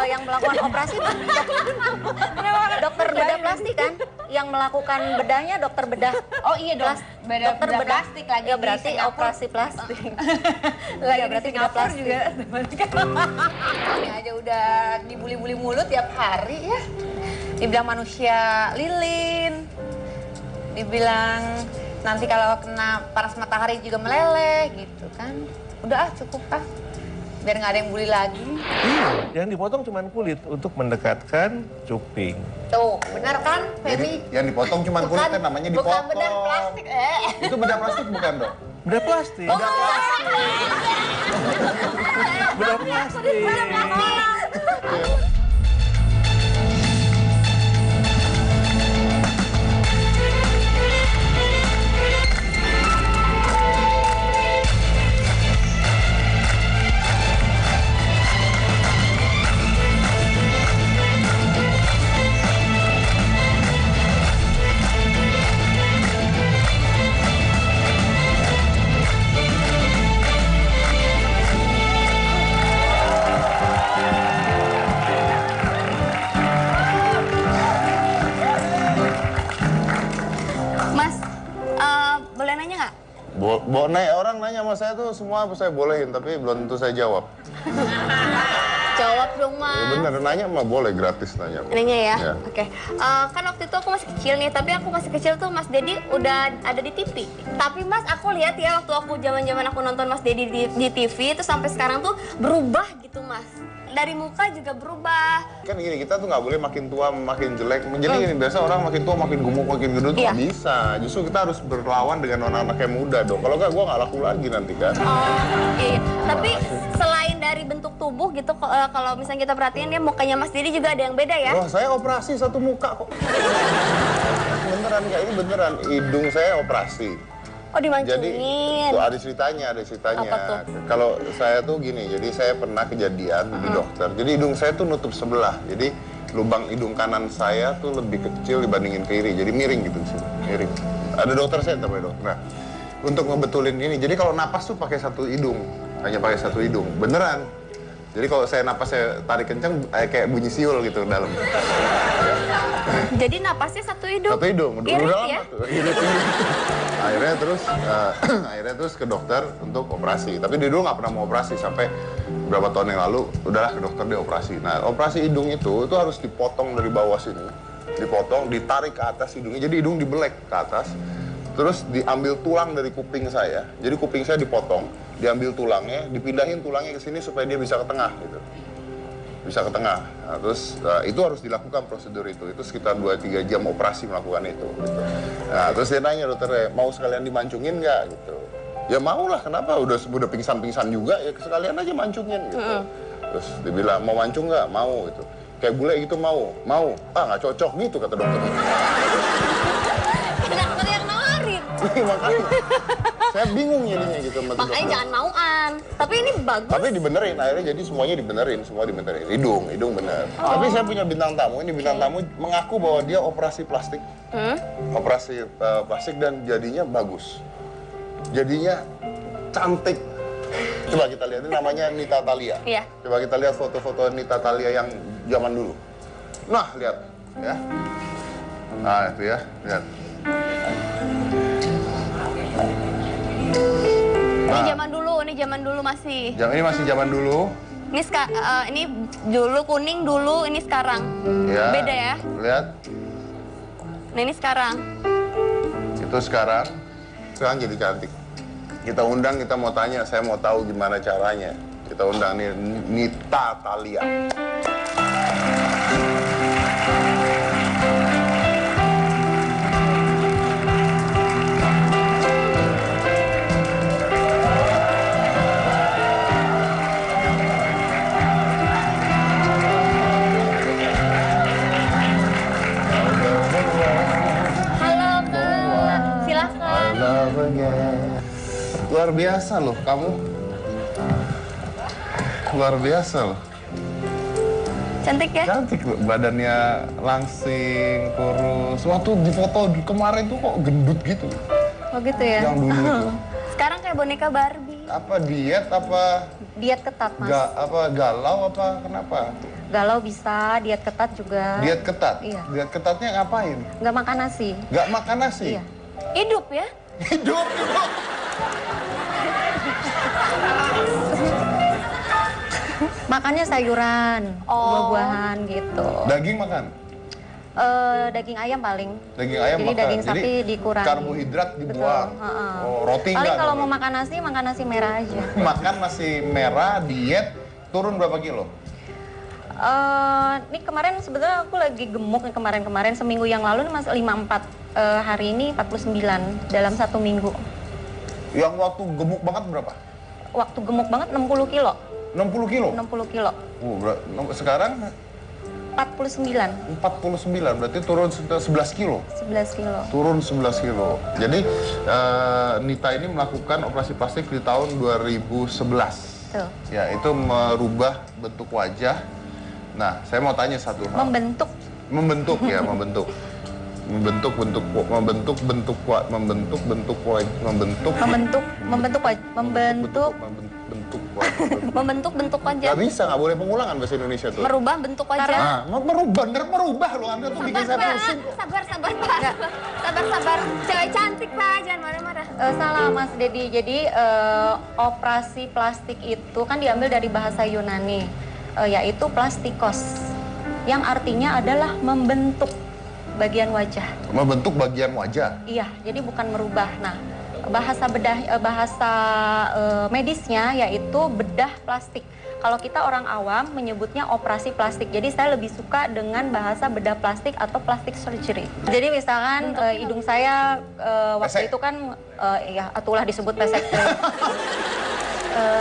Yang melakukan operasi kan dokter bedah plastik kan, yang melakukan bedahnya dokter bedah. Oh iya dong, dokter bedah plastik lagi ya, berarti operasi plastik. Lagi Ya, berarti di bedah Singapura plastik juga. Ini aja udah dibuli-buli mulut tiap hari ya. Dibilang manusia lilin, dibilang nanti kalau kena panas matahari juga meleleh gitu kan. Udah cukup biar nggak ada yang bully lagi. Yang dipotong cuma kulit untuk mendekatkan cuping. Tuh, benar kan, Femi? Yang dipotong cuma kulit kan namanya dipotong. Bukan bedah plastik, Itu bedah plastik bukan dong? Bedah plastik. Bedah plastik. Bedah plastik. Mas, boleh nanya nggak? Orang nanya sama saya tuh semua saya bolehin, tapi belum tentu saya jawab. Jawab dong, Mas. Ya bener, nanya mah boleh, gratis nanya. Nanya ya? Ya. Oke. Kan waktu itu aku masih kecil nih, tapi aku masih kecil tuh Mas Dedi udah ada di TV. Tapi Mas, aku lihat ya waktu aku zaman-zaman aku nonton Mas Dedi di TV itu sampai sekarang tuh berubah gitu, Mas. Dari muka juga berubah. Kan gini, kita tuh nggak boleh makin tua makin jelek. Jadi gini, biasa orang makin tua makin gemuk, makin gendut tuh Iya. nggak bisa. Justru kita harus berlawan dengan anak-anak yang muda dong. Kalau nggak, gue nggak laku lagi nanti kan. Oh, iya. Tapi selain dari bentuk tubuh gitu, kalau misalnya kita perhatiin ya mukanya Mas Dedi juga ada yang beda ya? Wah, saya operasi satu muka kok. Beneran nggak? Ini beneran. Hidung saya operasi. Oh, Jadi dimancungin. tuh ada ceritanya. Apa tuh? Kalau saya tuh gini, jadi saya pernah kejadian di dokter. Jadi hidung saya tuh nutup sebelah. Jadi lubang hidung kanan saya tuh lebih kecil dibandingin kiri. Jadi miring gitu sih, miring. Ada dokter saya namanya dokter. Nah, untuk ngebetulin ini, jadi kalau napas tuh pakai satu hidung, hanya pakai satu hidung. Beneran. Jadi kalau saya napas saya tarik kencang, kayak bunyi siul gitu dalam. Jadi napasnya satu hidung. Satu hidung, udah Irit lama ya? tuh. Irit. Akhirnya terus ke dokter untuk operasi. Tapi dia dulu nggak pernah mau operasi sampai beberapa tahun yang lalu, udahlah ke dokter dia operasi. Nah, operasi hidung itu harus dipotong dari bawah sini, dipotong, ditarik ke atas hidungnya. Jadi hidung dibelek ke atas, terus diambil tulang dari kuping saya. Jadi kuping saya dipotong, diambil tulangnya, dipindahin tulangnya ke sini supaya dia bisa ke tengah gitu. Bisa ke tengah. Nah, terus itu harus dilakukan prosedur itu. Itu sekitar 2-3 jam operasi melakukan itu. Gitu. Nah, terus dia nanya dokternya, mau sekalian dimancungin nggak gitu? Ya mau lah, kenapa? Udah pingsan-pingsan juga, ya sekalian aja mancungin gitu. Terus dia bilang, mau mancung nggak? Mau gitu. Kayak bule gitu mau? Mau. Ah, nggak cocok gitu kata dokter. Kenapa yang nawarin? Makanya saya bingung jadinya gitu sama Makanya dokter. jangan mauan. Tapi ini bagus. Tapi dibenerin, akhirnya jadi semuanya dibenerin, semua dibenerin. Hidung bener. Tapi saya punya bintang tamu, ini bintang tamu mengaku bahwa dia operasi plastik. Operasi plastik dan jadinya bagus. Jadinya cantik. Coba kita lihat, ini namanya Nita Thalia. Iya. Coba kita lihat foto-foto Nita Thalia yang zaman dulu. Nah, lihat ya. Nah, itu ya, lihat. Ini zaman dulu masih. Ini masih zaman dulu. Ini dulu kuning dulu, ini sekarang. Ya. Beda ya? Lihat. Nah, ini sekarang. Itu sekarang jadi cantik. Kita undang, kita mau tanya, saya mau tahu gimana caranya. Kita undang nih Nita Thalia. Halo, Kak. Silakan. Love again. Luar biasa loh kamu. Luar biasa loh. Cantik ya? Cantik loh, badannya langsing, kurus. Waktu di foto kemarin tuh kok gendut gitu. Oh gitu ya? Yang dulu itu. Sekarang kayak boneka Barbie. Apa diet apa Diet ketat, Mas. Galau apa kenapa? Galau bisa, diet ketat juga. Diet ketat? Iya. Diet ketatnya ngapain? Nggak makan nasi. Nggak makan nasi? Iya. Hidup ya. Hidup. Makannya sayuran, buah-buahan gitu. Daging makan? Daging ayam paling. Daging ayam Jadi makan. daging sapi dikurangi. Karbohidrat dibuang. Betul, heeh. Oh, roti Paling nggak kalau dong? mau makan nasi merah aja. Makan nasi merah, diet, turun berapa kilo? Ini kemarin sebetulnya aku lagi gemuk nih kemarin seminggu yang lalu nih Mas 54. Hari ini 49 dalam 1 minggu. Yang waktu gemuk banget berapa? Waktu gemuk banget 60 kilo. 60 kilo? 60 kilo. Sekarang 49. 49, berarti turun 11 kilo? 11 kilo. Turun 11 kilo. Jadi Nita ini melakukan operasi plastik di tahun 2011. Tuh. Ya, itu merubah bentuk wajah. Nah, saya mau tanya satu hal. Membentuk. Membentuk ya, membentuk. Membentuk bentuk membentuk bentuk membentuk bentuk wajah membentuk Membentuk wajah. Membentuk bentuk wajah. Nggak bisa, nggak boleh pengulangan bahasa Indonesia tuh. Merubah bentuk wajah. Nah, merubah loh, Anda tuh bikin saya pusing. Sabar, Pak. Sabar. Cewek cantik, Pak. Jangan marah-marah. Salah Mas Dedi. Jadi operasi plastik itu kan diambil dari bahasa Yunani, yaitu plastikos, yang artinya adalah membentuk bagian wajah. Membentuk bagian wajah. Iya, jadi bukan merubah. Nah, bahasa medisnya yaitu bedah plastik. Kalau kita orang awam menyebutnya operasi plastik. Jadi saya lebih suka dengan bahasa bedah plastik atau plastic surgery. Jadi misalkan hidung saya waktu pesek. itu kan ya atulah disebut pesek.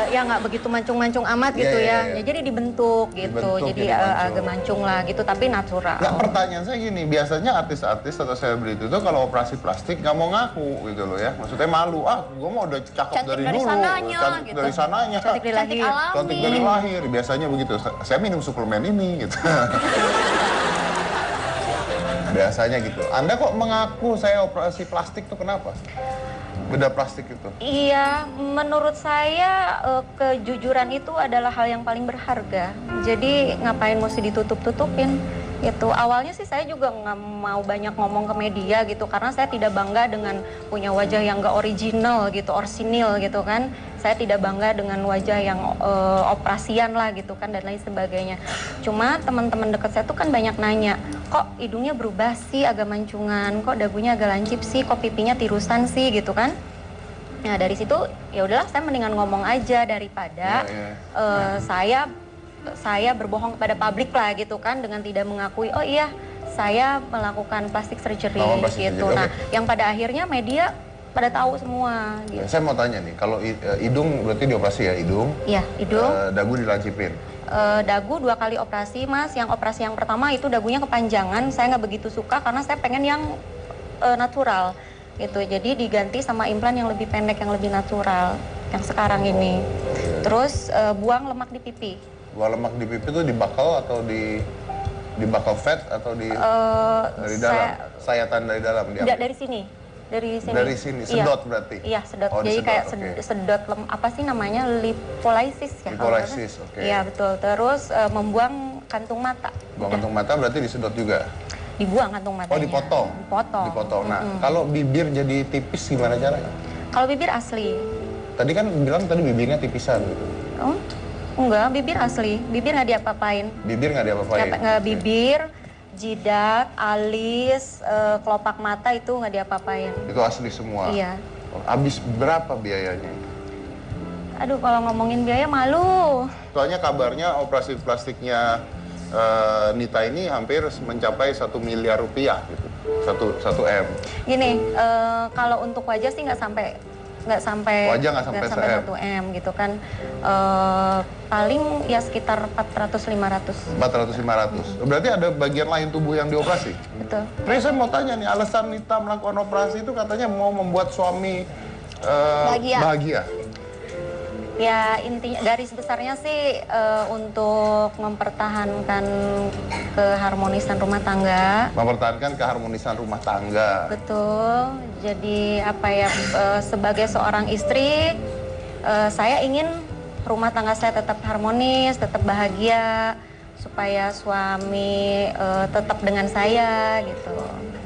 Ya nggak begitu mancung-mancung amat gitu ya. Iya. Ya, jadi dibentuk gitu. Dibentuk, Jadi jadi mancung. agak mancung lah gitu, tapi natural. Nah, pertanyaan saya gini, biasanya artis-artis atau selebriti itu kalau operasi plastik nggak mau ngaku gitu loh ya. Maksudnya malu, gue mau udah cakep Cantik dari dari dulu. sananya, Cantik gitu. dari sananya. Cantik dari Cantik lahir. alami. Cantik dari lahir, biasanya begitu. Saya minum suplemen ini gitu. Biasanya gitu. Anda kok mengaku saya operasi plastik tuh kenapa? Bedah plastik itu. Iya, menurut saya kejujuran itu adalah hal yang paling berharga. Jadi ngapain mesti ditutup-tutupin? Itu awalnya sih saya juga nggak mau banyak ngomong ke media gitu, karena saya tidak bangga dengan punya wajah yang nggak original gitu, orsinil gitu kan. Saya tidak bangga dengan wajah yang operasian lah gitu kan, dan lain sebagainya. Cuma teman-teman dekat saya tuh kan banyak nanya, kok hidungnya berubah sih agak mancungan, kok dagunya agak lancip sih, kok pipinya tirusan sih gitu kan. Nah dari situ ya udahlah, saya mendingan ngomong aja daripada saya berbohong kepada publik lah gitu kan, dengan tidak mengakui oh iya saya melakukan plastik surgery gitu. Surgery. Nah Okay. yang pada akhirnya media pada tahu semua gitu. Saya mau tanya nih, kalau hidung berarti dioperasi ya, hidung? Iya, hidung. Dagu dilancipin? Dagu 2 kali operasi, Mas. Yang operasi yang pertama itu dagunya kepanjangan. Saya nggak begitu suka karena saya pengen yang natural gitu. Jadi diganti sama implan yang lebih pendek, yang lebih natural, yang sekarang ini. Terus buang lemak di pipi. Buang lemak di pipi itu dibakal atau dibakal fat atau dari dalam? Sayatan dari dalam? Tidak, dari sini. Dari sini. Sedot berarti? Iya, sedot. Oh, jadi disedot, kayak okay. sedot apa sih namanya, lipolisis ya? Lipolisis, oke. Iya, betul. Terus membuang kantung mata. Buang kantung mata berarti disedot juga? Dibuang kantung matanya. Oh, dipotong? Dipotong. Nah, kalau bibir jadi tipis gimana caranya? Kalau bibir asli. Tadi kan bilang bibirnya tipisan gitu. Enggak, bibir asli. Bibir nggak diapa-apain. Bibir nggak diapa-apain? Nggak bibir, jidat, alis, kelopak mata itu nggak diapa-apain. Itu asli semua? Iya. Habis berapa biayanya? Aduh, kalau ngomongin biaya malu. Soalnya kabarnya operasi plastiknya Nita ini hampir mencapai 1 miliar rupiah gitu. 1 M. Gini, kalau untuk wajah sih nggak sampai Wajah nggak sampai 1 M gitu kan. Paling ya sekitar 400-500. 400-500. Berarti ada bagian lain tubuh yang dioperasi? Betul. Terus saya mau tanya nih, alasan Nita melakukan operasi itu katanya mau membuat suami bahagia. Ya intinya garis besarnya sih untuk mempertahankan keharmonisan rumah tangga. Mempertahankan keharmonisan rumah tangga. Betul. Jadi apa ya, sebagai seorang istri saya ingin rumah tangga saya tetap harmonis, tetap bahagia, supaya suami tetap dengan saya gitu.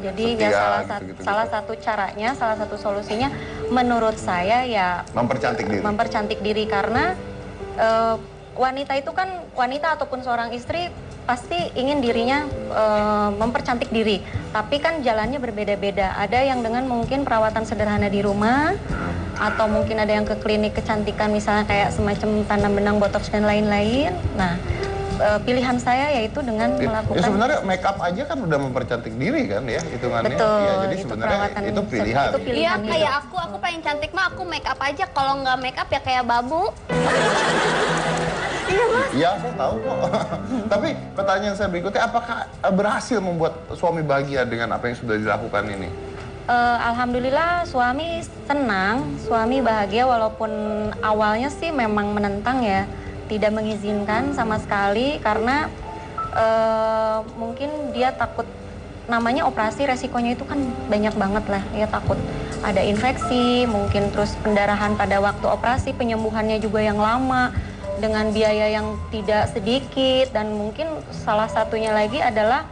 Jadi Setia, ya gitu-gitu. salah satu caranya, salah satu solusinya menurut saya ya Mempercantik diri. mempercantik diri, karena wanita itu kan, wanita ataupun seorang istri pasti ingin dirinya mempercantik diri. Tapi kan jalannya berbeda-beda. Ada yang dengan mungkin perawatan sederhana di rumah, atau mungkin ada yang ke klinik kecantikan misalnya kayak semacam tanam benang, botox dan lain-lain. Nah, pilihan saya yaitu dengan melakukan. Ya sebenarnya make up aja kan udah mempercantik diri kan ya hitungannya. Betul, Ya, jadi itu sebenarnya perawatan itu pilihan. itu Iya, pilihan kayak aku pengen cantik mah aku make up aja. Kalau nggak make up ya kayak babu. Iya, saya tahu kok. Tapi pertanyaan saya berikutnya, apakah berhasil membuat suami bahagia dengan apa yang sudah dilakukan ini? Alhamdulillah suami senang, suami bahagia, walaupun awalnya sih memang menentang ya, tidak mengizinkan sama sekali karena mungkin dia takut, namanya operasi resikonya itu kan banyak banget lah, dia takut ada infeksi, mungkin terus pendarahan pada waktu operasi, penyembuhannya juga yang lama dengan biaya yang tidak sedikit, dan mungkin salah satunya lagi adalah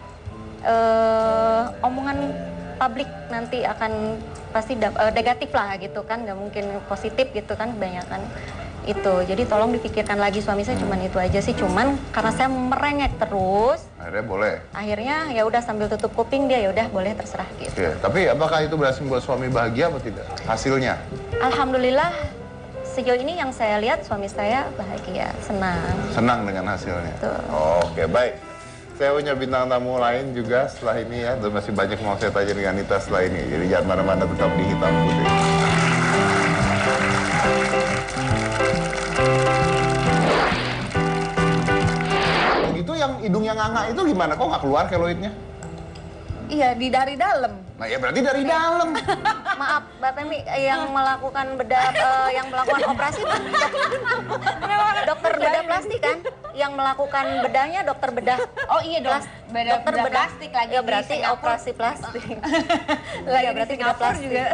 omongan publik nanti akan pasti negatif lah gitu kan, nggak mungkin positif gitu kan, kebanyakan itu. Jadi tolong dipikirkan lagi, suami saya cuman itu aja sih, cuman karena saya merengek terus, Akhirnya boleh. akhirnya ya udah sambil tutup kuping dia, ya udah boleh terserah gitu. Oke, tapi apakah itu berhasil membuat suami bahagia atau tidak? Hasilnya? Alhamdulillah sejauh ini yang saya lihat suami saya bahagia, senang. Senang dengan hasilnya? Betul. Oke, baik. Saya punya bintang tamu lain juga setelah ini ya, dan masih banyak mau saya tanya dengan Nita setelah ini. Jadi jangan mana-mana, tetap di Hitam Putih. Begitu yang hidungnya nganga itu gimana? Kok nggak keluar keloidnya? Iya, dari dalam. Nah ya berarti dari dalam. Maaf, Mbak Femi, yang melakukan bedah, yang melakukan operasi dokter bedah plastik kan? Yang melakukan bedahnya dokter bedah. Oh iya dong, Dokter bedah plastik lagi ya di berarti Singapura. operasi plastik. Lagi Ya di berarti bedah Singapura plastik. juga.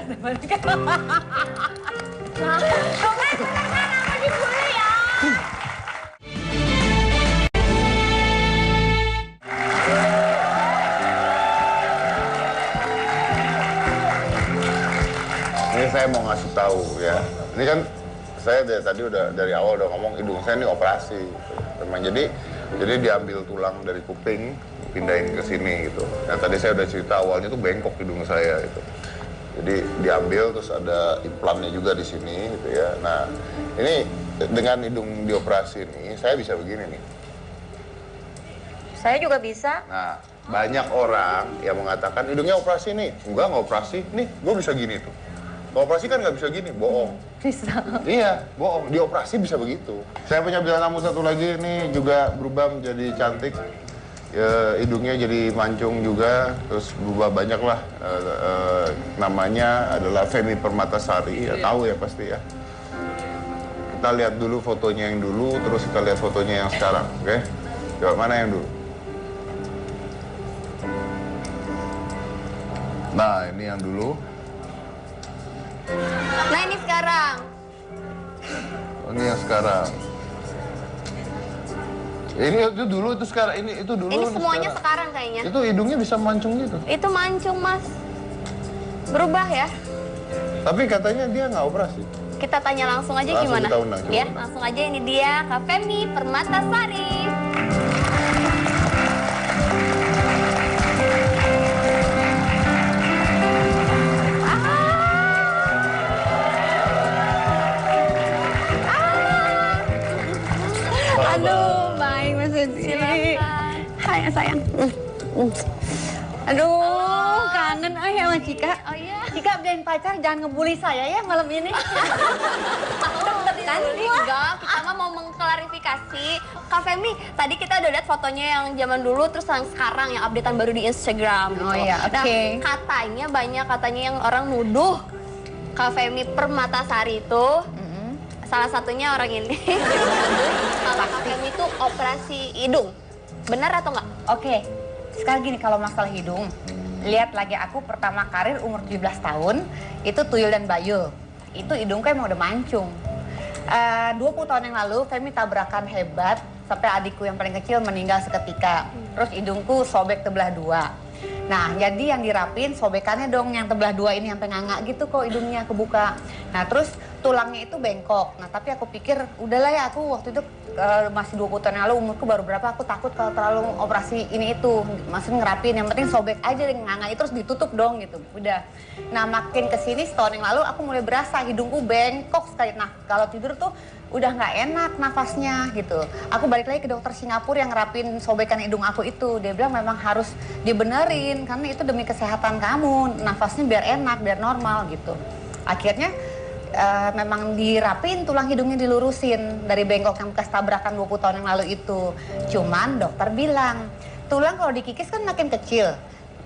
Ini saya mau ngasih tahu ya. Ini kan saya dari tadi dari awal udah ngomong hidung saya ini operasi. Memang jadi diambil tulang dari kuping, pindahin ke sini gitu. Nah tadi saya udah cerita awalnya tuh bengkok hidung saya itu. Jadi diambil terus ada implannya juga di sini gitu ya. Nah ini dengan hidung dioperasi ini saya bisa begini nih. Saya juga bisa. Nah banyak orang yang mengatakan hidungnya operasi nih. Enggak, nggak operasi. Nih gue bisa gini tuh. Operasi kan nggak bisa gini, bohong. Bisa. Iya, bohong. Dioperasi bisa begitu. Saya punya bintang tamu satu lagi nih juga berubah menjadi cantik. Ya, hidungnya jadi mancung juga, terus berubah banyak lah. Namanya adalah Femi Permatasari. Ya, tahu ya pasti ya. Kita lihat dulu fotonya yang dulu, terus kita lihat fotonya yang sekarang, oke? Coba mana yang dulu? Nah, ini yang dulu. Nah ini sekarang. Oh, ini yang sekarang. Ini itu dulu, itu sekarang, itu dulu. Ini semuanya sekarang kayaknya. Itu hidungnya bisa mancung gitu. Itu mancung mas. Berubah ya. Tapi katanya dia nggak operasi. Kita tanya langsung aja Langsung gimana? kita undang, coba Ya, undang. langsung aja, ini dia Kak Femi Permatasari. Aduh, baik Mas Udi. Silakan. Hai sayang. Aduh, kangen sama Cika. Oh iya. Cika beliin pacar, jangan ngebully saya ya malam ini. Kan enggak, kita mah mau mengklarifikasi. Kak Femi, tadi kita udah lihat fotonya yang zaman dulu terus yang sekarang yang updatean baru di Instagram gitu. Oh iya, Nah, oke. katanya yang orang nuduh Kak Femi Permatasari itu salah satunya orang ini. Kalau Kak Femi itu operasi hidung. Benar atau enggak? Oke, sekarang gini, kalau masalah hidung, lihat lagi aku pertama karir umur 17 tahun, itu Tuyul dan Bayu. Itu hidungku emang udah mancung. 20 tahun yang lalu, Femi tabrakan hebat sampai adikku yang paling kecil meninggal seketika. Terus hidungku sobek terbelah dua. Nah, jadi yang dirapin sobekannya dong yang terbelah dua ini sampai nganga gitu kok hidungnya kebuka. Nah, terus tulangnya itu bengkok. Nah, tapi aku pikir udahlah ya, aku waktu itu masih 20 tahun yang lalu, umurku baru berapa, aku takut kalau terlalu operasi ini itu. Maksudnya ngerapin, yang penting sobek aja, nganga itu terus ditutup dong gitu. Udah. Nah, makin kesini setahun yang lalu aku mulai berasa hidungku bengkok sekali. Nah, kalau tidur tuh udah nggak enak nafasnya gitu. Aku balik lagi ke dokter Singapura yang ngerapin sobekan hidung aku itu. Dia bilang memang harus dibenerin karena itu demi kesehatan kamu. Nafasnya biar enak, biar normal gitu. Akhirnya memang dirapin tulang hidungnya, dilurusin dari bengkok yang bekas tabrakan 20 tahun yang lalu itu. Cuman dokter bilang, tulang kalau dikikis kan makin kecil.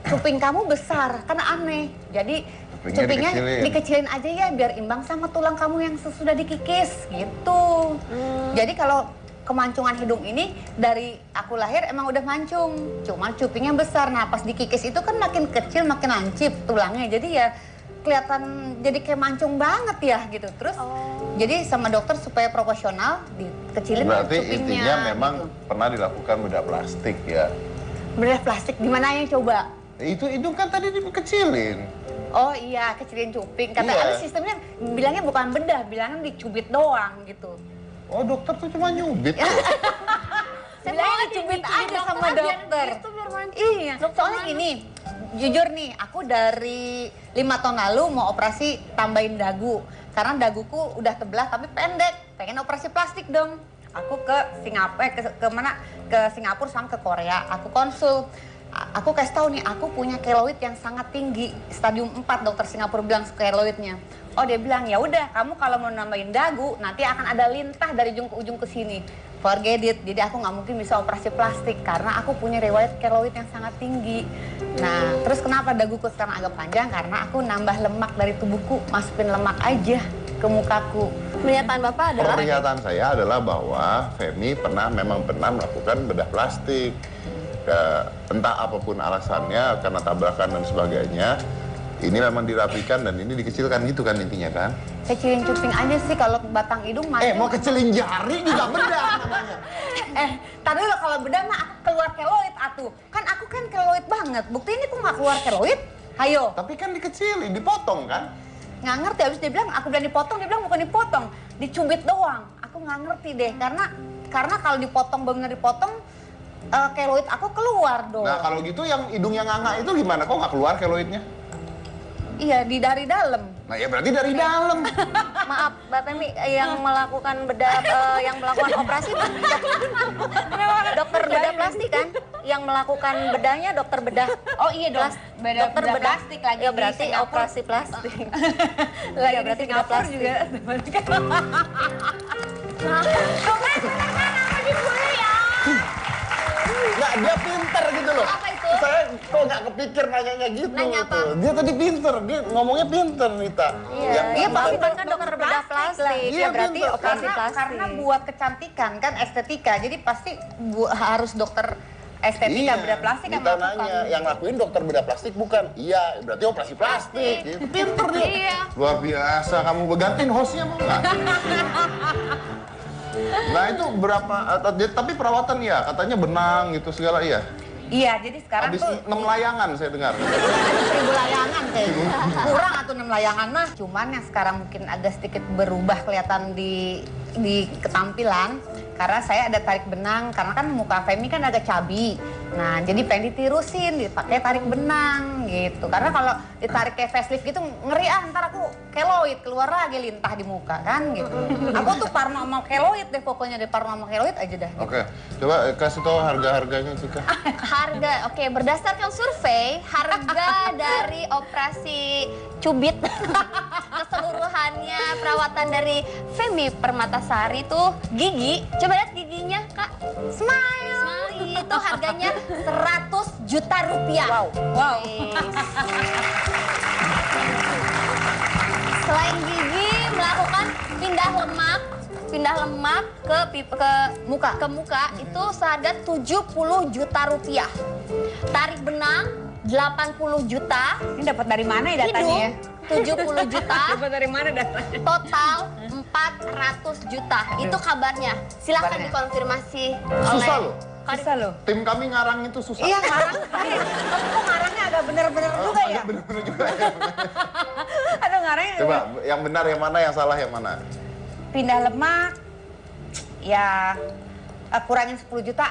Cuping kamu besar, karena aneh. Jadi cupingnya dikecilin aja ya biar imbang sama tulang kamu yang sudah dikikis gitu. Jadi kalau kemancunan hidung ini dari aku lahir emang udah mancung, cuman cupingnya besar. Nah pas dikikis itu kan makin kecil makin lancip tulangnya, jadi ya kelihatan jadi kayak mancung banget ya gitu. Terus jadi sama dokter supaya proporsional dikecilin berarti cupingnya. Intinya memang gitu. pernah dilakukan bedah plastik ya. Bedah plastik gimana yang coba? Itu hidung kan tadi dikecilin. Oh iya, kecilin cuping. Kata Iya. ada sistemnya bilangnya bukan bedah, bilangnya dicubit doang gitu. Oh dokter tuh cuma nyubit tuh. Bilangnya dicubit aja sama dokter. Iya, soalnya gini, jujur nih, aku dari 5 tahun lalu mau operasi tambahin dagu. Karena daguku udah tebelah tapi pendek, pengen operasi plastik dong. Aku ke Singapura, ke Singapura sama ke Korea, aku konsul. Aku kasih tahu nih, aku punya keloid yang sangat tinggi, stadium 4 dokter Singapura bilang keloidnya. Oh dia bilang ya udah, kamu kalau mau nambahin dagu nanti akan ada lintah dari ujung ke ujung ke sini. Forget it. Jadi aku nggak mungkin bisa operasi plastik karena aku punya riwayat keloid yang sangat tinggi. Nah terus kenapa daguku sekarang agak panjang? Karena aku nambah lemak dari tubuhku, masukin lemak aja ke mukaku. Pernyataan Bapak adalah? Pernyataan saya adalah bahwa Femi memang pernah melakukan bedah plastik. Entah apapun alasannya, karena tabrakan dan sebagainya, ini memang dirapikan dan ini dikecilkan gitu kan intinya kan? Kecilin cuping aja sih, kalau batang hidung masih. Mau kecilin jari juga bedah namanya. Tadi lo kalau bedah mah aku keluar keloid atuh. Kan aku kan keloid banget. Bukti ini aku nggak keluar keloid. Hayo. Tapi kan dikecilin, dipotong kan? Nggak ngerti, habis dia bilang aku bilang dipotong, dia bilang bukan dipotong, dicubit doang. Aku nggak ngerti deh, karena kalau dipotong benar dipotong, keloid aku keluar dong. Nah kalau gitu yang hidung yang nganga itu gimana? Kok nggak keluar keloidnya? Iya, dari dalam. Nah ya berarti dari dalam. Maaf, Mbak Femi, yang melakukan yang melakukan operasi dokter bedah plastik kan? Yang melakukan bedahnya dokter bedah. Oh iya dong, Dokter bedah plastik lagi ya di berarti Singapura. operasi plastik. Lagi Ya di berarti bedah Singapura plastik. juga. Nggak, dia pinter gitu loh. Apa itu? Saya kok nggak kepikir nanya gitu. Nanya apa? Tuh. Dia tadi pinter, dia ngomongnya pinter Nita. Iya, pasti kan dokter bedah plastik. Iya, Ya berarti pintar. operasi plastik. Karena buat kecantikan kan estetika, jadi pasti harus dokter estetika bedah plastik yang Nita melakukan. nanya, yang lakuin dokter bedah plastik bukan? Iya, berarti operasi plastik. Gitu. Pinter dia. Iya. Luar biasa, kamu begantiin hostnya mau nggak? Nah itu berapa, tapi perawatan ya, katanya benang gitu segala iya. Iya, jadi sekarang Habis tuh 6 layangan saya dengar. 1000 layangan kayaknya. Kurang atau 6 layangan mah. Cuman yang sekarang mungkin agak sedikit berubah kelihatan di ketampilan. Karena saya ada tarik benang, karena kan muka Femi kan agak cabi. Nah, jadi pengen ditirusin, dipakai tarik benang gitu. Karena kalau ditarik kayak facelift gitu, ngeri ntar aku keloid, keluar lagi lintah di muka kan gitu. Aku tuh parno sama keloid deh, pokoknya deh parno sama keloid aja dah. Oke, coba kasih tahu harga-harganya Cika. Harga, oke, berdasarkan survei, harga dari operasi cubit keseluruhannya perawatan dari Femi Permatasari tuh gigi. Coba lihat giginya, Kak. Smile. Itu harganya 100 juta rupiah. Wow. Selain gigi, melakukan pindah lemak ke muka itu seharga 70 juta rupiah. Tarik benang 80 juta. Ini dapat dari mana ya datanya ya? Hidung 70 juta. Dapat dari mana datanya? Total 400 juta. Itu kabarnya. Silahkan Kabarnya. dikonfirmasi Susah oleh... loh. Susah loh. Tim kami ngarang itu susah. Iya ngarang. Tapi kok ngarangnya agak bener-bener juga ya? Bener-bener juga ya. Aduh ngarangnya. Coba, yang benar yang mana, yang salah yang mana? Pindah lemak, ya kurangin 10 juta.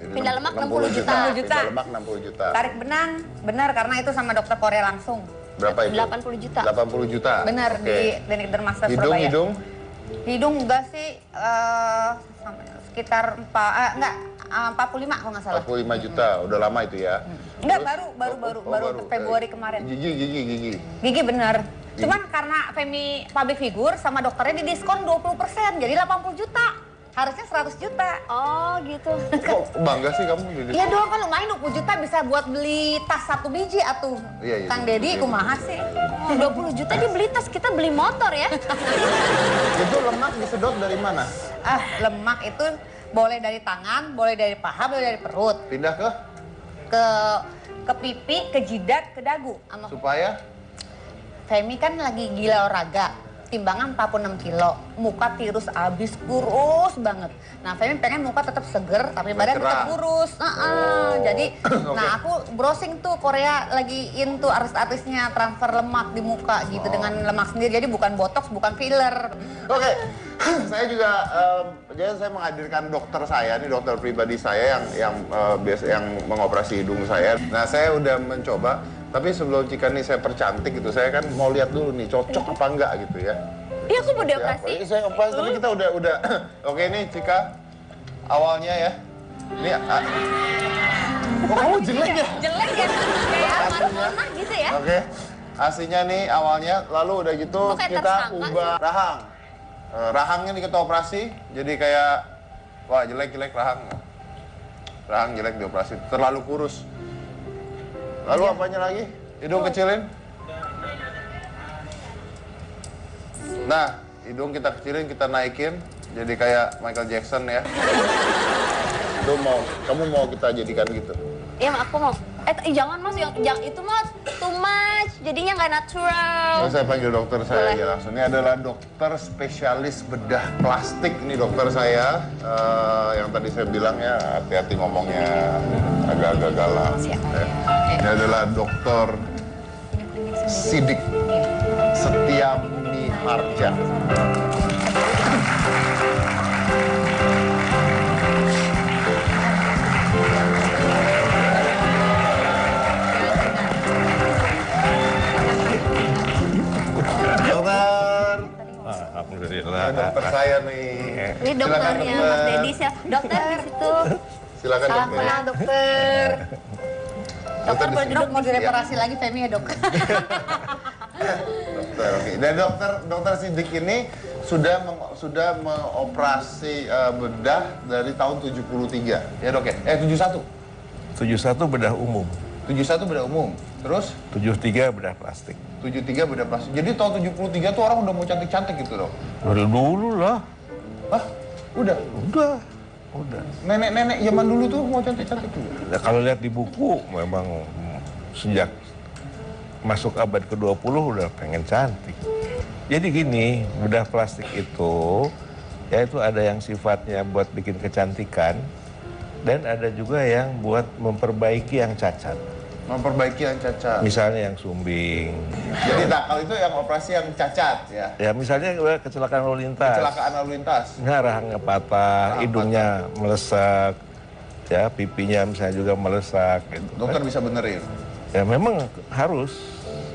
Pindah lemak 60 juta. 60 juta. Pindah lemak 60 juta. Tarik benang, benar karena itu sama dokter Korea langsung. Berapa itu? 80 juta. 80 juta. Benar Oke. di Klinik Dermaster Hidung, Surabaya. hidung. Hidung enggak sih, sekitar 45 kalau nggak salah. 45 juta, udah lama itu ya. Enggak, Terus? baru Februari kemarin. Gigi. Gigi bener. Cuman karena Femi public figure sama dokternya didiskon 20%, jadi 80 juta. Harusnya 100 juta. Oh gitu. Kok bangga sih kamu di Iya dong, kan lumayan 20 juta bisa buat beli tas 1 biji atuh. Iya, Kang Deddy, kumaha sih? 20 juta dia beli tas, kita beli motor ya. Itu lemak disedot dari mana? Lemak itu boleh dari tangan, boleh dari paha, boleh dari perut. Pindah ke Ke pipi, ke jidat, ke dagu. Sama supaya Femi kan lagi gila olahraga, timbangan 46 kilo, muka tirus abis, kurus banget. Nah Femi pengen muka tetap seger, tapi badan cerah. tetap kurus. Jadi, Oke. nah aku browsing tuh Korea lagi into artis-artisnya transfer lemak di muka gitu dengan lemak sendiri. Jadi bukan botox, bukan filler. Oke, saya juga jadi saya menghadirkan dokter saya, ini dokter pribadi saya yang mengoperasi hidung saya. Nah, saya udah mencoba, tapi sebelum Cika nih saya percantik gitu, saya kan mau lihat dulu nih cocok apa enggak gitu ya. Iya aku mau Siapa? dioperasi. Ini saya operasi, tapi kita udah Oke nih Cika, awalnya ya. Ini kok kamu jelek ya? Jelek ya, kayak almarhumah gitu ya. Oke, aslinya nih awalnya, lalu udah gitu Kok kayak kita tersangka ubah rahang. Rahangnya nih kita operasi, jadi kayak, wah jelek rahang. Rahang jelek dioperasi, terlalu kurus. Lalu apanya lagi? Hidung kecilin. Nah, hidung kita kecilin, kita naikin, jadi kayak Michael Jackson ya. Kamu mau kita jadikan gitu? Iya aku mau. Jangan mas, yang itu mah too much, jadinya nggak natural. Nah, saya panggil dokter saya Boleh. aja langsung. Ini adalah dokter spesialis bedah plastik. Ini dokter saya, yang tadi saya bilang ya, hati-hati ngomongnya, agak-agak galau. Ya. Ini adalah dokter Sidik Setiamiharja. Dokter. Alhamdulillah. Ini dokter saya nih. Ini Silakan, dokternya dokter. Mas Deddy siapa? Dokter di situ. Silakan Salam dokter. kenal dokter. Dokter di boleh sini. duduk mau direparasi lagi Femi ya dok. Dokter, oke. Dan dokter Sidik ini sudah mengoperasi bedah dari tahun 73. Ya dok ya? 71. 71 bedah umum, 71 bedah umum. Terus 73 bedah plastik. 73 bedah plastik. Jadi tahun 73 tuh orang udah mau cantik-cantik gitu dok? Dari dulu lah. Hah? Udah? Udah. Nenek-nenek zaman dulu tuh mau cantik-cantik juga? Nah, kalau lihat di buku memang sejak masuk abad ke-20 udah pengen cantik. Jadi gini, bedah plastik itu ya itu ada yang sifatnya buat bikin kecantikan dan ada juga yang buat memperbaiki yang cacat. Memperbaiki yang cacat. Misalnya yang sumbing. Jadi nah, kalau itu yang operasi yang cacat ya? Ya misalnya kecelakaan lalu lintas. Kecelakaan lalu lintas. Nah, rahangnya patah, hidungnya melesak, ya pipinya misalnya juga melesak. Gitu, Dokter kan. bisa benerin. Ya memang harus.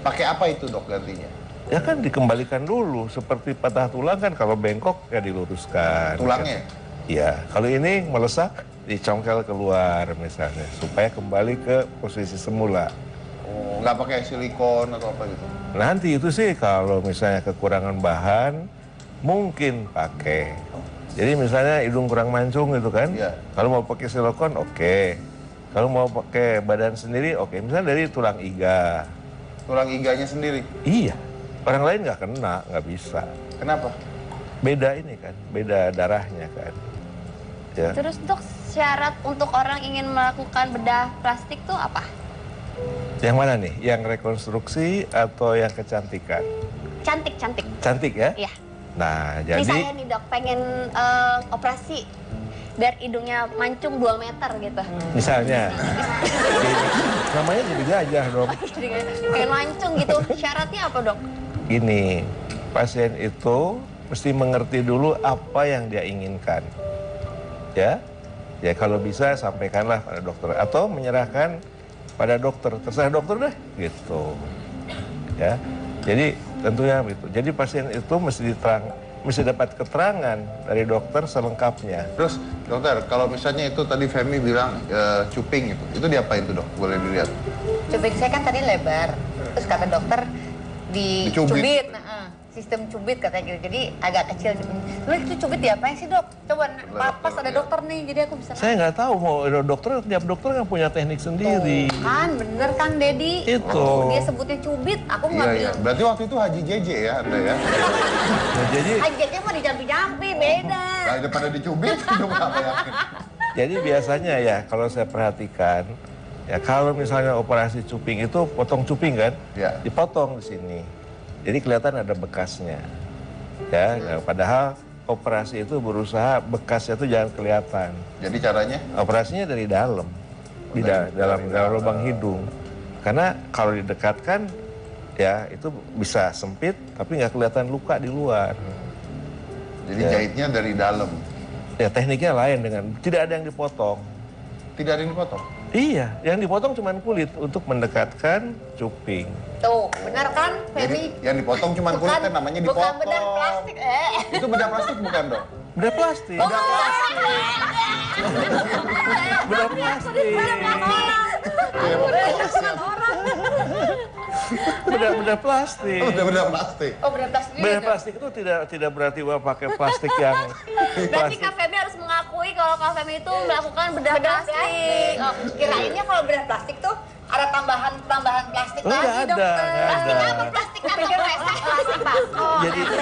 Pakai apa itu dok gantinya? Ya kan dikembalikan dulu, seperti patah tulang kan kalau bengkok ya diluruskan. Tulangnya? Iya, kalau ini melesak dicongkel keluar misalnya, supaya kembali ke posisi semula. Oh, nggak pakai silikon atau apa gitu? Nanti itu sih kalau misalnya kekurangan bahan, mungkin pakai. Jadi misalnya hidung kurang mancung gitu kan, Iya. kalau mau pakai silikon oke. Kalau mau pakai badan sendiri oke, misalnya dari tulang iga. Tulang iganya sendiri. Iya, orang lain nggak kena, nggak bisa. Kenapa? Beda ini kan, beda darahnya kan. Ya. Terus dok, syarat untuk orang ingin melakukan bedah plastik tuh apa? Yang mana nih? Yang rekonstruksi atau yang kecantikan? Cantik. Cantik ya? Iya. Nah, Ini jadi saya nih dok, pengen operasi biar hidungnya mancung 2 meter gitu. misalnya, namanya jadi gajah dong. Jadi pengen mancung gitu, syaratnya apa dok? Gini, pasien itu mesti mengerti dulu apa yang dia inginkan. Ya, ya kalau bisa sampaikanlah pada dokter atau menyerahkan pada dokter, terserah dokter deh, gitu. Ya, jadi tentunya begitu. Jadi pasien itu mesti dapat keterangan dari dokter selengkapnya. Terus dokter, kalau misalnya itu tadi Femi bilang cuping itu diapain tuh dok? Boleh dilihat? Cubit saya kan tadi lebar, terus kata dokter Dicubit. dicubit, sistem cubit katanya gitu, jadi agak kecil. Lalu itu cubit diapain sih dok? Coba pas ada dokter nih, jadi aku bisa. Saya nggak tahu, mau dokter, tiap dokter kan punya teknik sendiri. Kan bener kan Dedi? Itu. Dia sebutnya cubit, aku nggak Iya, iya. bilang. Berarti waktu itu Haji JJ ya Anda ya? Nah, jadi Aja mah dijampi-jampi, beda. Nah, daripada dicubit, coba apa ya? Jadi biasanya ya kalau saya perhatikan, ya kalau misalnya operasi cuping itu potong cuping kan, Ya. dipotong di sini. Jadi kelihatan ada bekasnya. Ya, nah, padahal operasi itu berusaha bekasnya itu jangan kelihatan. Jadi caranya? Operasinya dari dalam, dalam lubang hidung. Karena kalau didekatkan, ya itu bisa sempit, tapi nggak kelihatan luka di luar. Jadi Ya. jahitnya dari dalam. Ya tekniknya lain dengan tidak ada yang dipotong. Tidak ada yang dipotong. Iya, yang dipotong cuma kulit untuk mendekatkan cuping. Tuh, benar kan Jadi Femi? yang dipotong cuma kulit kan namanya dipotong. Bukan benar plastik, Itu bedah plastik bukan dok? Bedah plastik. Bedah plastik. Bedah plastik. Iya, Bedah plastik. bedah plastik. Oh benar plastik juga, Bedah Dok? plastik itu tidak berarti bahwa pakai plastik yang Berarti plastik. Kak Femi harus mengakui kalau Kak Femi itu melakukan bedah plastik. Oh, kirainnya kalau bedah plastik tuh ada tambahan plastik Oh, nggak lagi ada, dokter. nggak Plastik ada. apa? Plastik apa? Plastik bakso. Jadi itu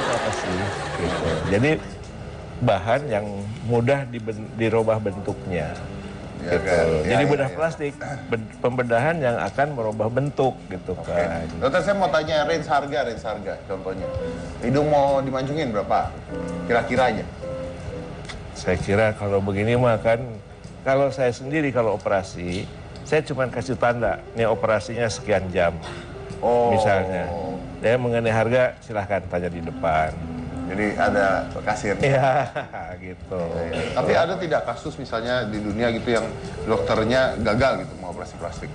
apa sih? Gitu. Jadi bahan yang mudah dirubah bentuknya. Ya, Gitu. kan? Ya, Jadi ya, bedah ya. plastik, pembedahan yang akan merubah bentuk gitu Oke. kan. Dokter saya mau tanya range harga contohnya. Hidung mau dimancungin berapa? Kira-kira aja. Saya kira kalau begini mah kan, kalau saya sendiri kalau operasi, saya cuma kasih tanda, nih operasinya sekian jam. Oh. Misalnya. Ya mengenai harga silahkan tanya di depan. Jadi ada kasirnya. Iya, gitu. Tapi ada tidak kasus misalnya di dunia gitu yang dokternya gagal gitu mau operasi plastik?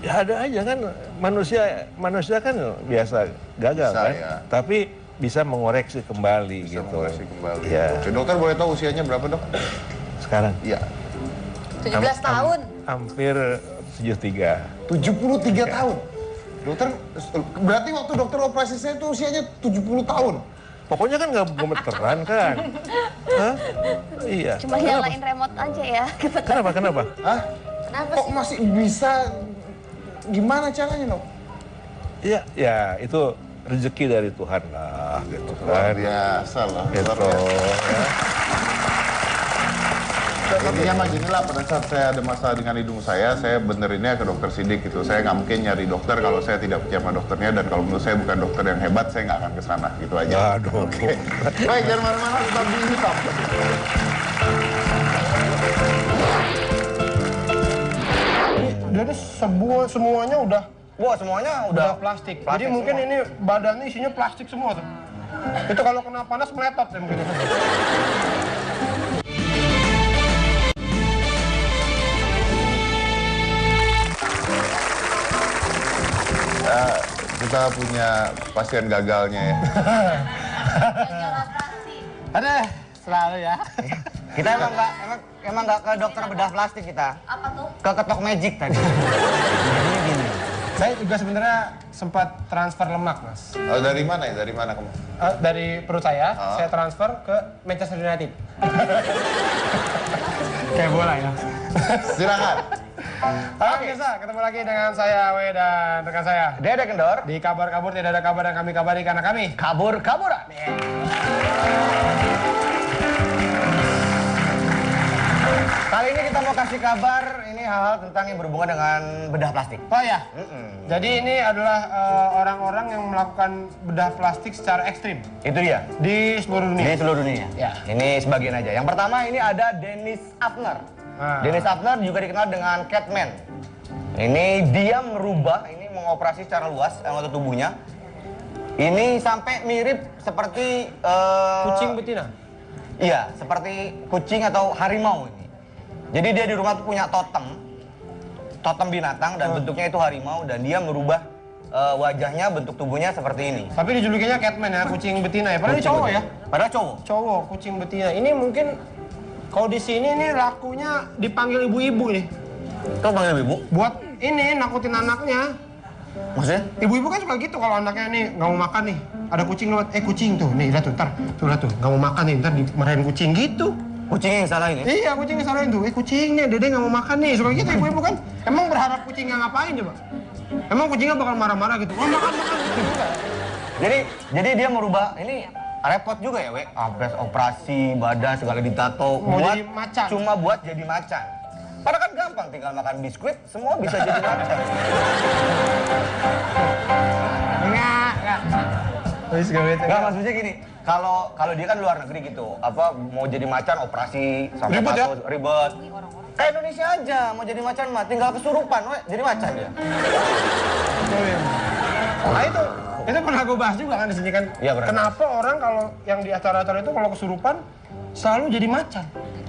Ya ada aja kan, manusia kan biasa gagal Bisa, kan. ya. Tapi bisa mengoreksi kembali Bisa gitu. mengoreksi kembali. Ya. Oke, dokter boleh tahu usianya berapa dok? Sekarang. Iya. 17 tahun. Hampir 73. 73 tahun. Dokter, berarti waktu dokter operasi saya itu usianya 70 tahun. Pokoknya kan nggak gemeteran kan? Hah? Iya. Cuma nyalain remote aja ya. Kenapa? Hah? Kenapa Kok sih? masih bisa? Gimana caranya dok? Iya, ya itu rezeki dari Tuhan lah, gitu Luar kan. biasa lah. Gitu. Luar biasa. Ya. Intinya mah gini lah, pada saat saya ada masalah dengan hidung saya benerinnya ke dokter sidik gitu. Saya nggak mungkin nyari dokter kalau saya tidak percaya sama dokternya, dan kalau menurut saya bukan dokter yang hebat, saya nggak akan ke sana, gitu aja. Aduh. Baik, jangan mana-mana, tetap di hitam. Jadi semuanya udah Wah, semuanya udah plastik. plastik Jadi mungkin semua. ini badannya isinya plastik semua tuh. Itu kalau kena panas meletot ya mungkin. Kita punya pasien gagalnya ya. Ada selalu ya. Kita emang nggak ke dokter bedah plastik kita. Apa tuh? Ke ketok magic tadi. Jadinya gini. Saya juga sebenarnya sempat transfer lemak, Mas. Oh, dari mana ya? Dari mana kamu? Dari perut saya transfer ke Manchester United. Kayak bola ya. Silakan. Oke, Sa, ketemu lagi dengan saya Awe dan rekan saya. Dede Kendor. Di kabar-kabur tidak ada kabar yang kami kabari karena kami Kabur-kaburan. Kali ini kita mau mau kasih kabar ini hal-hal tentang yang berhubungan dengan bedah plastik. Oh ya. Jadi ini adalah orang-orang yang melakukan bedah plastik secara ekstrim Itu dia. di seluruh dunia. Di seluruh dunia. Ya. Ini sebagian aja. Yang pertama ini ada Dennis Abner. Dennis Abner juga dikenal dengan Catman. Ini dia merubah, ini mengoperasi secara luas anggota tubuhnya. Ini sampai mirip seperti Kucing betina. Iya, seperti kucing atau harimau ini. Jadi dia di rumah tuh punya totem binatang dan bentuknya itu harimau dan dia merubah wajahnya, bentuk tubuhnya seperti ini. Tapi dijulukinya Catman ya, kucing betina ya. Padahal ini cowok ya. Padahal cowok. Cowok, kucing betina. Ini mungkin kalau di sini nih lakunya dipanggil ibu-ibu nih. Kau panggil ibu? Buat ini nakutin anaknya. Maksudnya? Ibu-ibu kan suka gitu kalau anaknya nih nggak mau makan nih. Ada kucing lewat, kucing tuh, nih lihat tuh, ntar nggak mau makan nih, ntar dimarahin kucing gitu. Kucingnya yang salah ini? Iya, kucingnya salahin tuh, kucingnya, dede nggak mau makan nih, suka gitu ibu-ibu kan. Emang berharap kucingnya ngapain coba? Emang kucingnya bakal marah-marah gitu, oh makan gitu juga. Jadi dia merubah, ini repot juga ya, we. Operasi badan segala ditato. Mau buat, jadi macan. Cuma buat jadi macan. Padahal kan gampang, tinggal makan biskuit, semua bisa jadi macan. Enggak. Enggak, maksudnya gini, kalau dia kan luar negeri gitu, mau jadi macan operasi sampai Ribet ya? ribet. Kayak Indonesia aja, mau jadi macan mah tinggal kesurupan, we, jadi macan dia. Nah itu pernah gue bahas juga kan di sini kan. Iya, pernah. Kenapa orang kalau yang di acara-acara itu kalau kesurupan selalu jadi macan?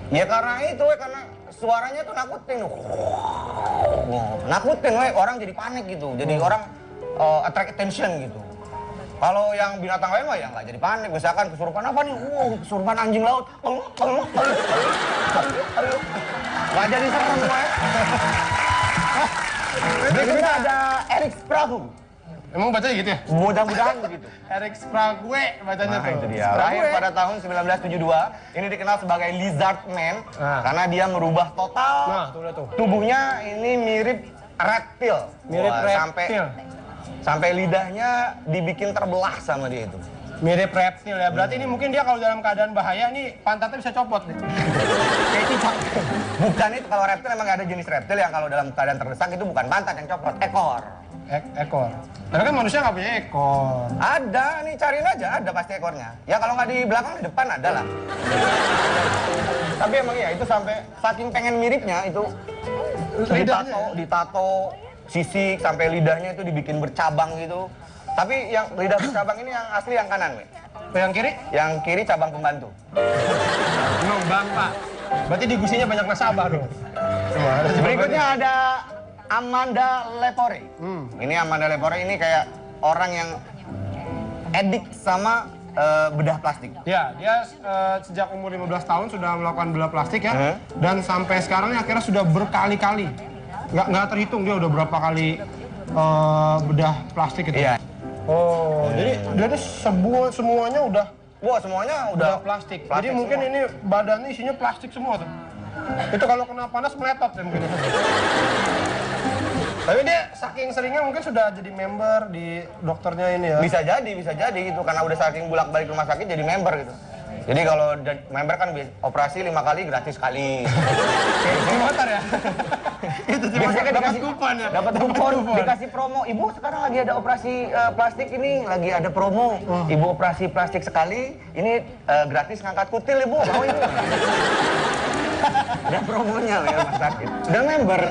Ya karena itu, we, karena suaranya tuh nakutin. Nakutin, we, orang jadi panik gitu. Jadi orang attract attention gitu. Kalau yang binatang lain mah ya nggak jadi panik. Misalkan kesurupan apa nih? Kesurupan anjing laut. Nggak jadi serem, we. Berikutnya ada Eric Sprague. Emang bacanya gitu ya? Mudah-mudahan begitu. Eric Sprague bacanya Nah, tuh. itu dia. Lahir pada tahun 1972. Ini dikenal sebagai Lizard Man karena dia merubah total Nah, tuh lihat tuh. tubuhnya ini mirip reptil. Mirip Wah, reptil. Sampai lidahnya dibikin terbelah sama dia itu. Mirip reptil ya. Berarti ini mungkin dia kalau dalam keadaan bahaya nih pantatnya bisa copot nih. Kayak cicak. Bukan itu, kalau reptil emang ada jenis reptil yang kalau dalam keadaan terdesak itu bukan pantat yang copot, ekor. Ekor. Tapi kan manusia nggak punya ekor. Ada, nih cariin aja, ada pasti ekornya. Ya kalau nggak di belakang, di depan ada lah. Tapi emang iya, itu sampai saking pengen miripnya itu ditato sisik sampai lidahnya itu dibikin bercabang gitu. Tapi yang lidah bercabang ini yang asli yang kanan, we. Yang kiri? Yang kiri cabang pembantu. Emang bang pak. Berarti di gusinya banyak nasabah dong. Berikutnya ada Amanda Lepore. Ini Amanda Lepore ini kayak orang yang edik sama bedah plastik. Ya, dia sejak umur 15 tahun sudah melakukan bedah plastik ya. Dan sampai sekarang akhirnya sudah berkali-kali. Nggak terhitung dia udah berapa kali bedah plastik itu. Iya. Oh, jadi semuanya udah Wah, semuanya udah plastik. Jadi mungkin semua. ini badannya isinya plastik semua tuh. Itu kalau kena panas meletot ya mungkin. Tapi dia saking seringnya mungkin sudah jadi member di dokternya ini ya. Bisa jadi gitu karena udah saking bolak-balik rumah sakit jadi member gitu. Jadi kalau member kan operasi 5 kali gratis sekali. Kayak motor ya. Itu cuma Biasanya kan dapat kupon ya. Dapat kupon, dikasih promo. Ibu sekarang lagi ada operasi plastik ini, lagi ada promo. Ibu operasi plastik sekali, ini gratis ngangkat kutil ibu. Mau ibu? Ada promonya ya rumah sakit. Udah member.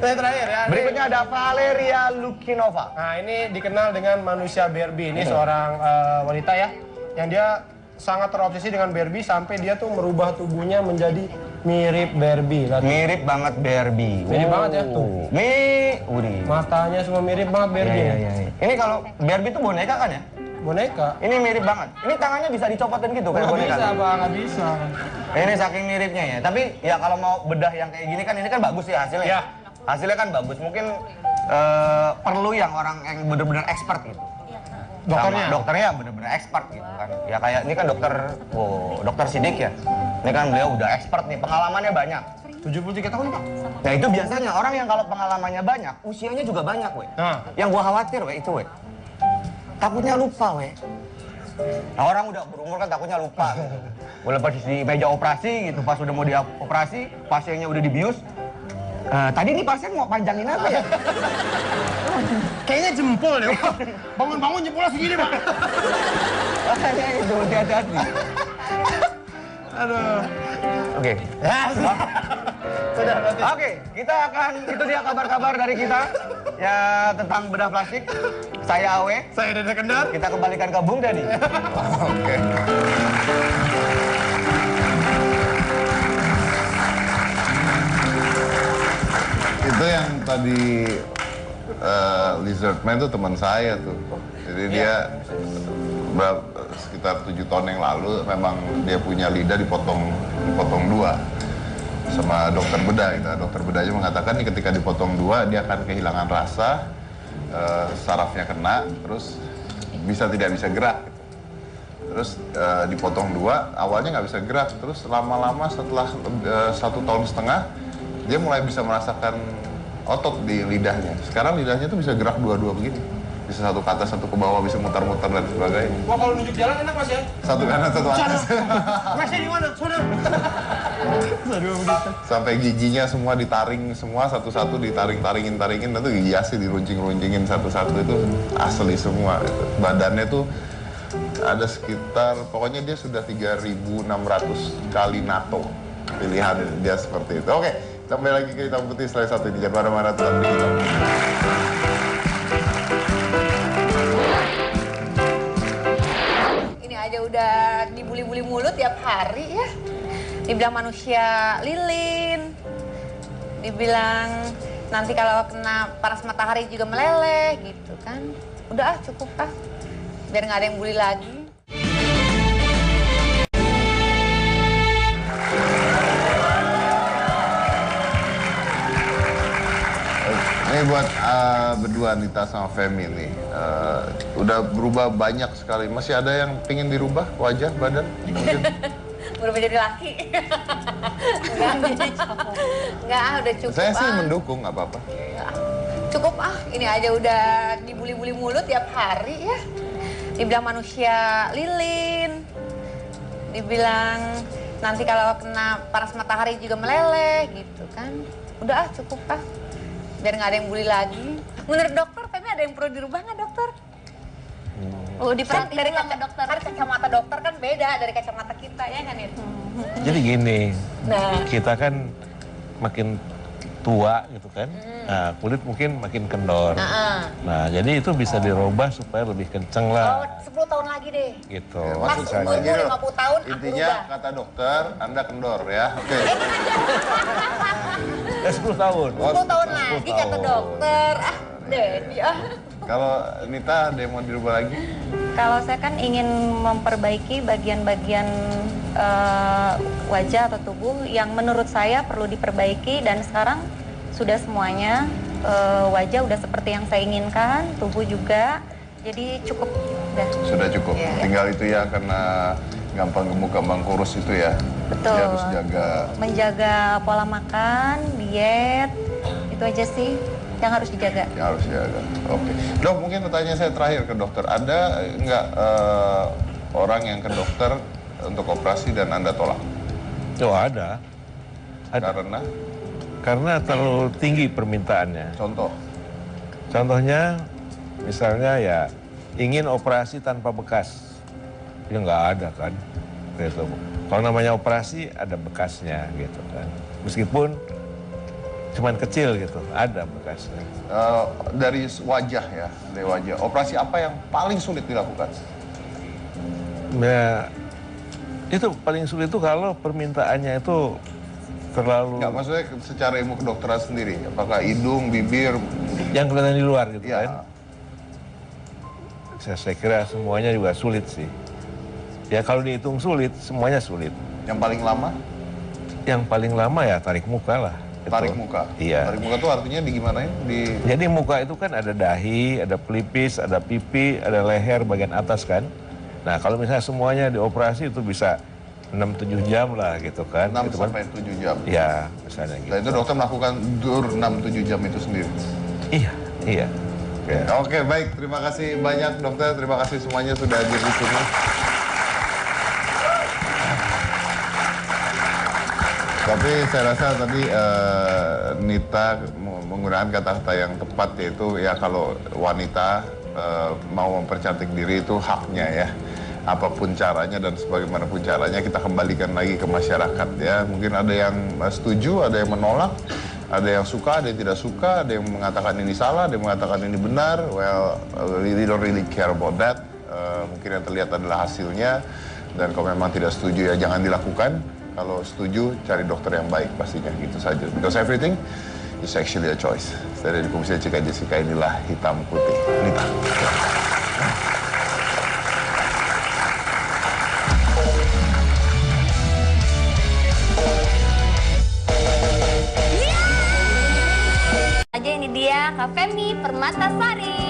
Yang terakhir ya. Berikutnya ada Valeria Lukinova. Nah ini dikenal dengan manusia Barbie. Ini seorang wanita ya, yang dia sangat terobsesi dengan Barbie sampai dia tuh merubah tubuhnya menjadi mirip Barbie. Mirip banget Barbie. Mirip banget ya tuh. Matanya semua mirip banget Barbie. Iya. Ini kalau Barbie tuh boneka kan ya? Boneka. Ini mirip banget. Ini tangannya bisa dicopotin gitu kayak Nggak boneka. bisa, Bang, nggak bisa. Ini saking miripnya ya. Tapi ya kalau mau bedah yang kayak gini kan ini kan bagus ya hasilnya. Ya. Hasilnya kan bagus. Mungkin perlu yang orang yang benar-benar expert gitu. Dokternya? Sama dokternya benar-benar expert gitu kan. Ya kayak ini kan dokter Sidik ya. Ini kan beliau udah expert nih, pengalamannya banyak. 73 tahun, Pak. Nah itu biasanya orang yang kalau pengalamannya banyak, usianya juga banyak, we. Nah. Yang gua khawatir, we, itu, we. Takutnya lupa, we. Nah orang udah berumur kan takutnya lupa gitu. Boleh pas di meja operasi gitu, pas udah mau dioperasi, pasiennya udah dibius. Tadi nih pasien mau panjangin apa ya? Kayaknya jempol deh. Bangun-bangun jempolnya segini, Pak. Makanya itu, hati-hati. Aduh. Oke. Oke, kita akan, itu dia kabar-kabar dari kita ya tentang bedah plastik. Saya Awe. Saya Dede Kendar. Kita kembalikan ke Bung Dani. Oke. Itu yang tadi Lizard Man itu teman saya tuh. Jadi dia sekitar 7 tahun yang lalu memang dia punya lidah dipotong 2 sama dokter bedah gitu. Dokter bedahnya mengatakan nih ketika dipotong 2 dia akan kehilangan rasa, sarafnya kena, terus tidak bisa gerak. Gitu. Terus dipotong 2, awalnya nggak bisa gerak, terus lama-lama setelah 1,5 tahun dia mulai bisa merasakan otot di lidahnya. Sekarang lidahnya tuh bisa gerak dua-dua begini. Bisa satu ke atas, satu ke bawah, bisa mutar-mutar dan sebagainya. Wah, kalau nunjuk jalan enak, Mas ya? Satu kanan, satu atas. Masnya di mana? Sana. Sampai giginya semua ditaring, semua satu-satu ditaringin, nanti gigi asli diruncing-runcingin satu-satu, itu asli semua. Gitu. Badannya tuh ada sekitar, pokoknya dia sudah 3.600 kali NATO. Pilihan dia seperti itu. Oke, kembali lagi ke Hitam Putih setelah satu ini. Jangan mana-mana, tetap di Hitam Putih. Ini aja udah dibuli-buli mulut tiap hari ya. Dibilang manusia lilin. Dibilang nanti kalau kena panas matahari juga meleleh gitu kan. Udah cukup ah. Biar nggak ada yang bully lagi. Ini buat berdua Nita sama Femi nih, udah berubah banyak sekali. Masih ada yang pengen dirubah wajah, badan? Mungkin? Berubah jadi laki. Enggak, udah cukup. Saya sih mendukung, nggak apa-apa. Cukup ah, ini aja udah dibuli-buli mulut tiap hari ya. Dibilang manusia lilin. Dibilang nanti kalau kena panas matahari juga meleleh gitu kan. Udah cukup ah. Biar nggak ada yang bully lagi. Menurut dokter, Femi ada yang perlu dirubah nggak dokter? Oh, diperhatiin dari dulu sama dokter. Kan kacamata dokter kan beda dari kacamata kita ya kan itu. Jadi gini, Nah. kita kan makin tua gitu kan, nah kulit mungkin makin kendor. Nah jadi itu bisa dirubah supaya lebih kenceng Oh, lah. 10 tahun lagi deh. Gitu. Ya, Mas maksud saya umurmu gini loh, 50 tahun, aku intinya rubah. kata dokter, Anda kendor ya. Oke. 10 tahun. 10 tahun lagi kata dokter. Ah, Dedi ah. Kalau Nita ada yang mau dirubah lagi? Kalau saya kan ingin memperbaiki bagian-bagian wajah atau tubuh yang menurut saya perlu diperbaiki, dan sekarang sudah semuanya. Wajah udah seperti yang saya inginkan, tubuh juga, jadi cukup. Sudah cukup. Ya. Tinggal itu ya, karena gampang gemuk, gampang kurus itu ya. Betul. Dia harus jaga. Menjaga pola makan, diet, itu aja sih yang harus dijaga. Yang harus jaga. Oke. Dok, mungkin pertanyaan saya terakhir ke dokter. Ada nggak orang yang ke dokter untuk operasi dan Anda tolak? Oh ada. Karena terlalu tinggi permintaannya. Contoh? Contohnya, misalnya ya ingin operasi tanpa bekas, ya nggak ada kan, gitu. Kalau namanya operasi ada bekasnya gitu kan, meskipun cuman kecil gitu, ada bekasnya. Dari wajah ya, dari wajah. Operasi apa yang paling sulit dilakukan? Ya, itu paling sulit itu kalau permintaannya itu terlalu. Nggak, maksudnya secara ilmu kedokteran sendiri. Apakah hidung, bibir? Yang kelihatan di luar gitu Ya. kan. Saya kira semuanya juga sulit sih. Ya kalau dihitung sulit, semuanya sulit. Yang paling lama? Yang paling lama ya tarik muka lah. Gitu. Tarik muka? Iya. Tarik muka itu artinya di gimanain? Jadi muka itu kan ada dahi, ada pelipis, ada pipi, ada leher bagian atas kan. Nah kalau misalnya semuanya dioperasi itu bisa 6-7 jam lah gitu kan. 6 gitu kan. sampai 7 jam? Ya misalnya gitu. Dan itu dokter melakukan dur 6-7 jam itu sendiri? Iya, iya. Oke, baik. Terima kasih banyak dokter. Terima kasih semuanya sudah hadir di sini. Tapi saya rasa tadi Nita menggunakan kata-kata yang tepat, yaitu ya kalau wanita mau mempercantik diri itu haknya ya. Apapun caranya dan sebagaimanapun caranya kita kembalikan lagi ke masyarakat ya. Mungkin ada yang setuju, ada yang menolak, ada yang suka, ada yang tidak suka, ada yang mengatakan ini salah, ada yang mengatakan ini benar. Well, we don't really care about that. Mungkin yang terlihat adalah hasilnya. Dan kalau memang tidak setuju ya jangan dilakukan. Kalau setuju cari dokter yang baik pastinya, gitu saja. Because everything is actually a choice. Saya dari Komisi Cika Jessica, inilah Hitam Putih. Nita. Aja ini dia Kak Femi Permatasari.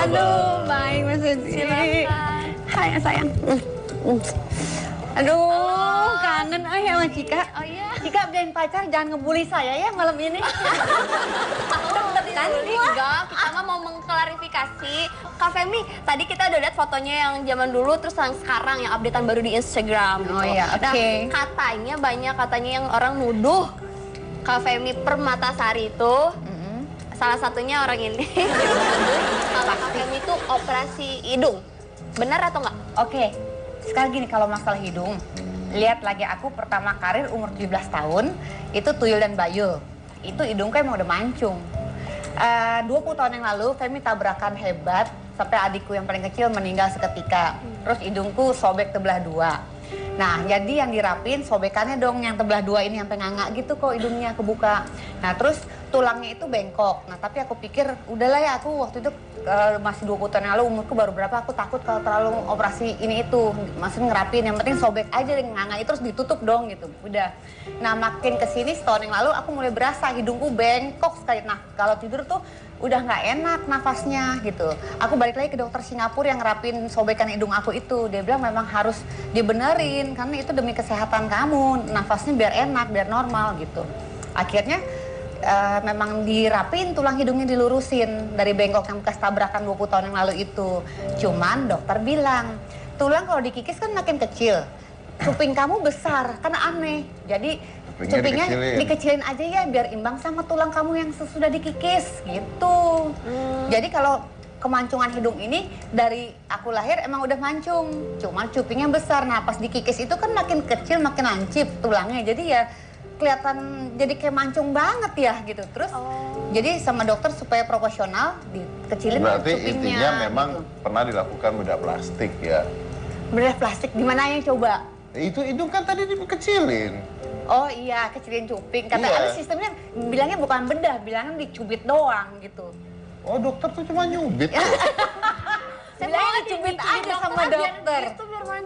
Aduh, baik Mas Edi. Hai sayang. Aduh, kangen ya sama Cika. Oh iya. Cika beliin pacar, jangan ngebully saya ya malam ini. Kan enggak, kita mah mau mengklarifikasi. Kak Femi, tadi kita udah lihat fotonya yang zaman dulu terus yang sekarang yang updatean baru di Instagram gitu. Oh iya, oke. Nah, katanya yang orang nuduh Kak Femi Permatasari itu salah satunya orang ini. Kalau Kak Femi itu operasi hidung. Benar atau enggak? Oke, sekarang gini, kalau masalah hidung, lihat lagi aku pertama karir umur 17 tahun, itu Tuyul dan Bayu. Itu hidungku emang udah mancung. 20 tahun yang lalu, Femi tabrakan hebat, sampai adikku yang paling kecil meninggal seketika. Terus hidungku sobek terbelah dua. Nah, jadi yang dirapin sobekannya dong, yang terbelah dua ini sampai nganga gitu kok hidungnya kebuka. Nah, terus tulangnya itu bengkok. Nah, tapi aku pikir udahlah ya, aku waktu itu masih 20 tahun yang lalu, umurku baru berapa, aku takut kalau terlalu operasi ini itu, maksudnya ngerapin, yang penting sobek aja, nganga itu terus ditutup dong gitu. Udah. Nah, makin kesini setahun yang lalu aku mulai berasa hidungku bengkok sekali. Nah, kalau tidur tuh udah nggak enak nafasnya gitu. Aku balik lagi ke dokter Singapura yang ngerapin sobekan hidung aku itu. Dia bilang memang harus dibenerin karena itu demi kesehatan kamu, nafasnya biar enak, biar normal gitu. Akhirnya memang dirapin, tulang hidungnya dilurusin dari bengkok yang bekas tabrakan 20 tahun yang lalu itu. Cuman dokter bilang, tulang kalau dikikis kan makin kecil, cuping kamu besar, karena aneh. Jadi cupingnya dikecilin aja ya biar imbang sama tulang kamu yang sudah dikikis gitu. Jadi kalau kemancunan hidung ini dari aku lahir emang udah mancung, cuman cupingnya besar. Nah, pas dikikis itu kan makin kecil, makin lancip tulangnya. Jadi ya kelihatan jadi kayak mancung banget ya gitu. Terus jadi sama dokter supaya proporsional dikecilin cupingnya. Berarti intinya memang gitu. Pernah dilakukan bedah plastik ya. Bedah plastik di mana yang coba? Itu hidung kan tadi dikecilin. Oh iya, kecilin cuping. Kata ada sistemnya bilangnya bukan bedah, bilangnya dicubit doang gitu. Oh, dokter tuh cuma nyubit. Bilangnya dicubit aja sama dokter.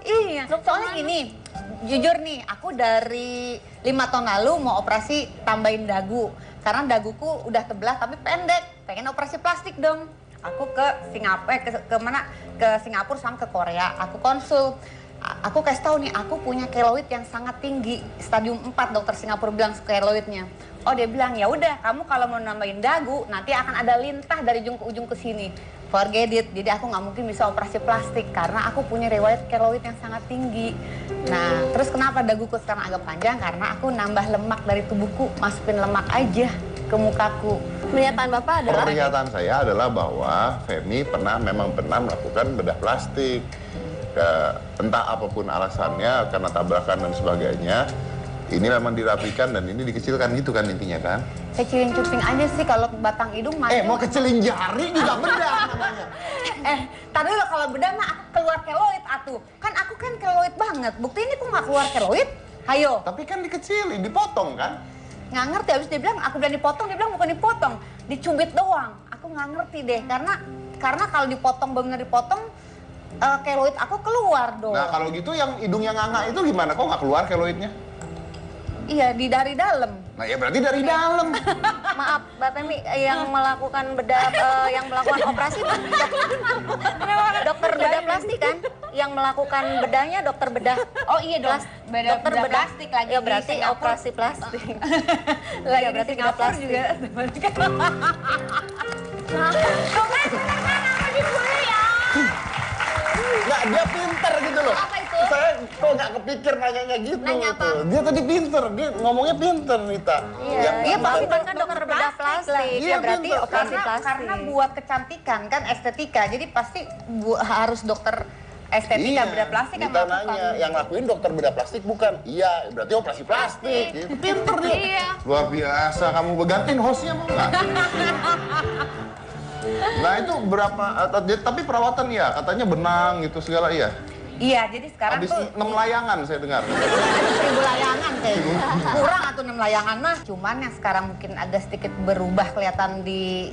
Iya, soalnya gini, jujur nih, aku dari 5 tahun lalu mau operasi tambahin dagu. Karena daguku udah tebelah tapi pendek, pengen operasi plastik dong. Aku ke Singapura, ke Singapura sama ke Korea, aku konsul. Aku kasih tahu nih, aku punya keloid yang sangat tinggi, stadium 4 dokter Singapura bilang keloidnya. Oh, dia bilang ya udah, kamu kalau mau nambahin dagu nanti akan ada lintah dari ujung ke ujung ke sini. Forget it. Jadi aku nggak mungkin bisa operasi plastik karena aku punya riwayat keloid yang sangat tinggi. Nah, terus kenapa daguku sekarang agak panjang? Karena aku nambah lemak dari tubuhku, masukin lemak aja ke mukaku. Pernyataan Bapak adalah? Pernyataan saya adalah bahwa Femi memang pernah melakukan bedah plastik. Entah apapun alasannya, karena tabrakan dan sebagainya, ini memang dirapikan dan ini dikecilkan gitu kan intinya kan? Kecilin cuping aja sih, kalau batang hidung masih. Mau kecilin jari juga bedah namanya. Tadi lo kalau bedah mah aku keluar keloid atuh. Kan aku kan keloid banget. Bukti ini aku nggak keluar keloid. Hayo. Tapi kan dikecilin, dipotong kan? Nggak ngerti, habis dia bilang aku bilang dipotong, dia bilang bukan dipotong, dicubit doang. Aku nggak ngerti deh, karena kalau dipotong benar dipotong, keloid aku keluar dong. Nah, kalau gitu yang hidung yang nganga itu gimana? Kok nggak keluar keloidnya? Iya, dari dalam. Nah ya berarti dari dalam. Maaf, Mbak Femi, yang melakukan bedah, yang melakukan operasi dokter bedah plastik kan? Yang melakukan bedahnya dokter bedah. Oh iya dong, Dokter bedah plastik lagi ya di berarti Singapura. operasi plastik. Lagi Ya di berarti bedah Singapura plastik. juga. Nggak, dia pinter gitu loh. Apa itu? Saya kok nggak kepikir nanyanya gitu. Nanya apa? gitu. Dia tadi pinter, dia ngomongnya pinter Nita. Iya, Iya, pasti dokter- kan dokter bedah plastik. Iya, Ya berarti pinter. operasi plastik. Karena buat kecantikan kan estetika, jadi pasti harus dokter estetika bedah plastik yang Nita melakukan. nanya, yang lakuin dokter bedah plastik bukan? Iya, berarti operasi plastik. Gitu. Pinter dia. Iya. Luar biasa, kamu begantiin hostnya mau nggak? Nah itu berapa, tapi perawatan ya, katanya benang gitu segala iya. Iya, jadi sekarang Habis tuh 6 layangan saya dengar. 1.000 layangan kayaknya. Kurang atau 6 layangan mah. Cuman yang sekarang mungkin agak sedikit berubah kelihatan di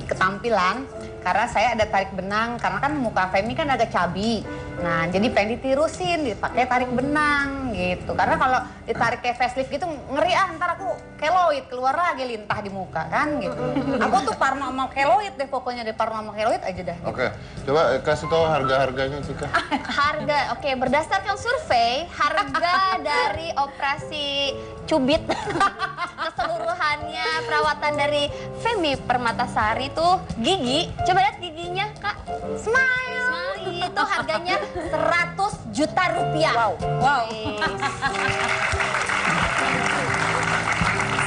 ketampilan. Karena saya ada tarik benang, karena kan muka Femi kan agak cabi. Nah, jadi pengen ditirusin, dipakai tarik benang gitu. Karena kalau ditarik kayak facelift gitu, ngeri ntar aku keloid, keluar lagi lintah di muka kan gitu. Aku tuh parno sama keloid deh pokoknya, deh parno sama keloid aja dah. Gitu. Oke, coba kasih tahu harga-harganya Cika. Harga, oke, berdasarkan survei, harga dari operasi cubit keseluruhannya perawatan dari Femi Permatasari tuh gigi. Coba lihat giginya, Kak. Smile. Itu harganya 100 juta rupiah. Wow.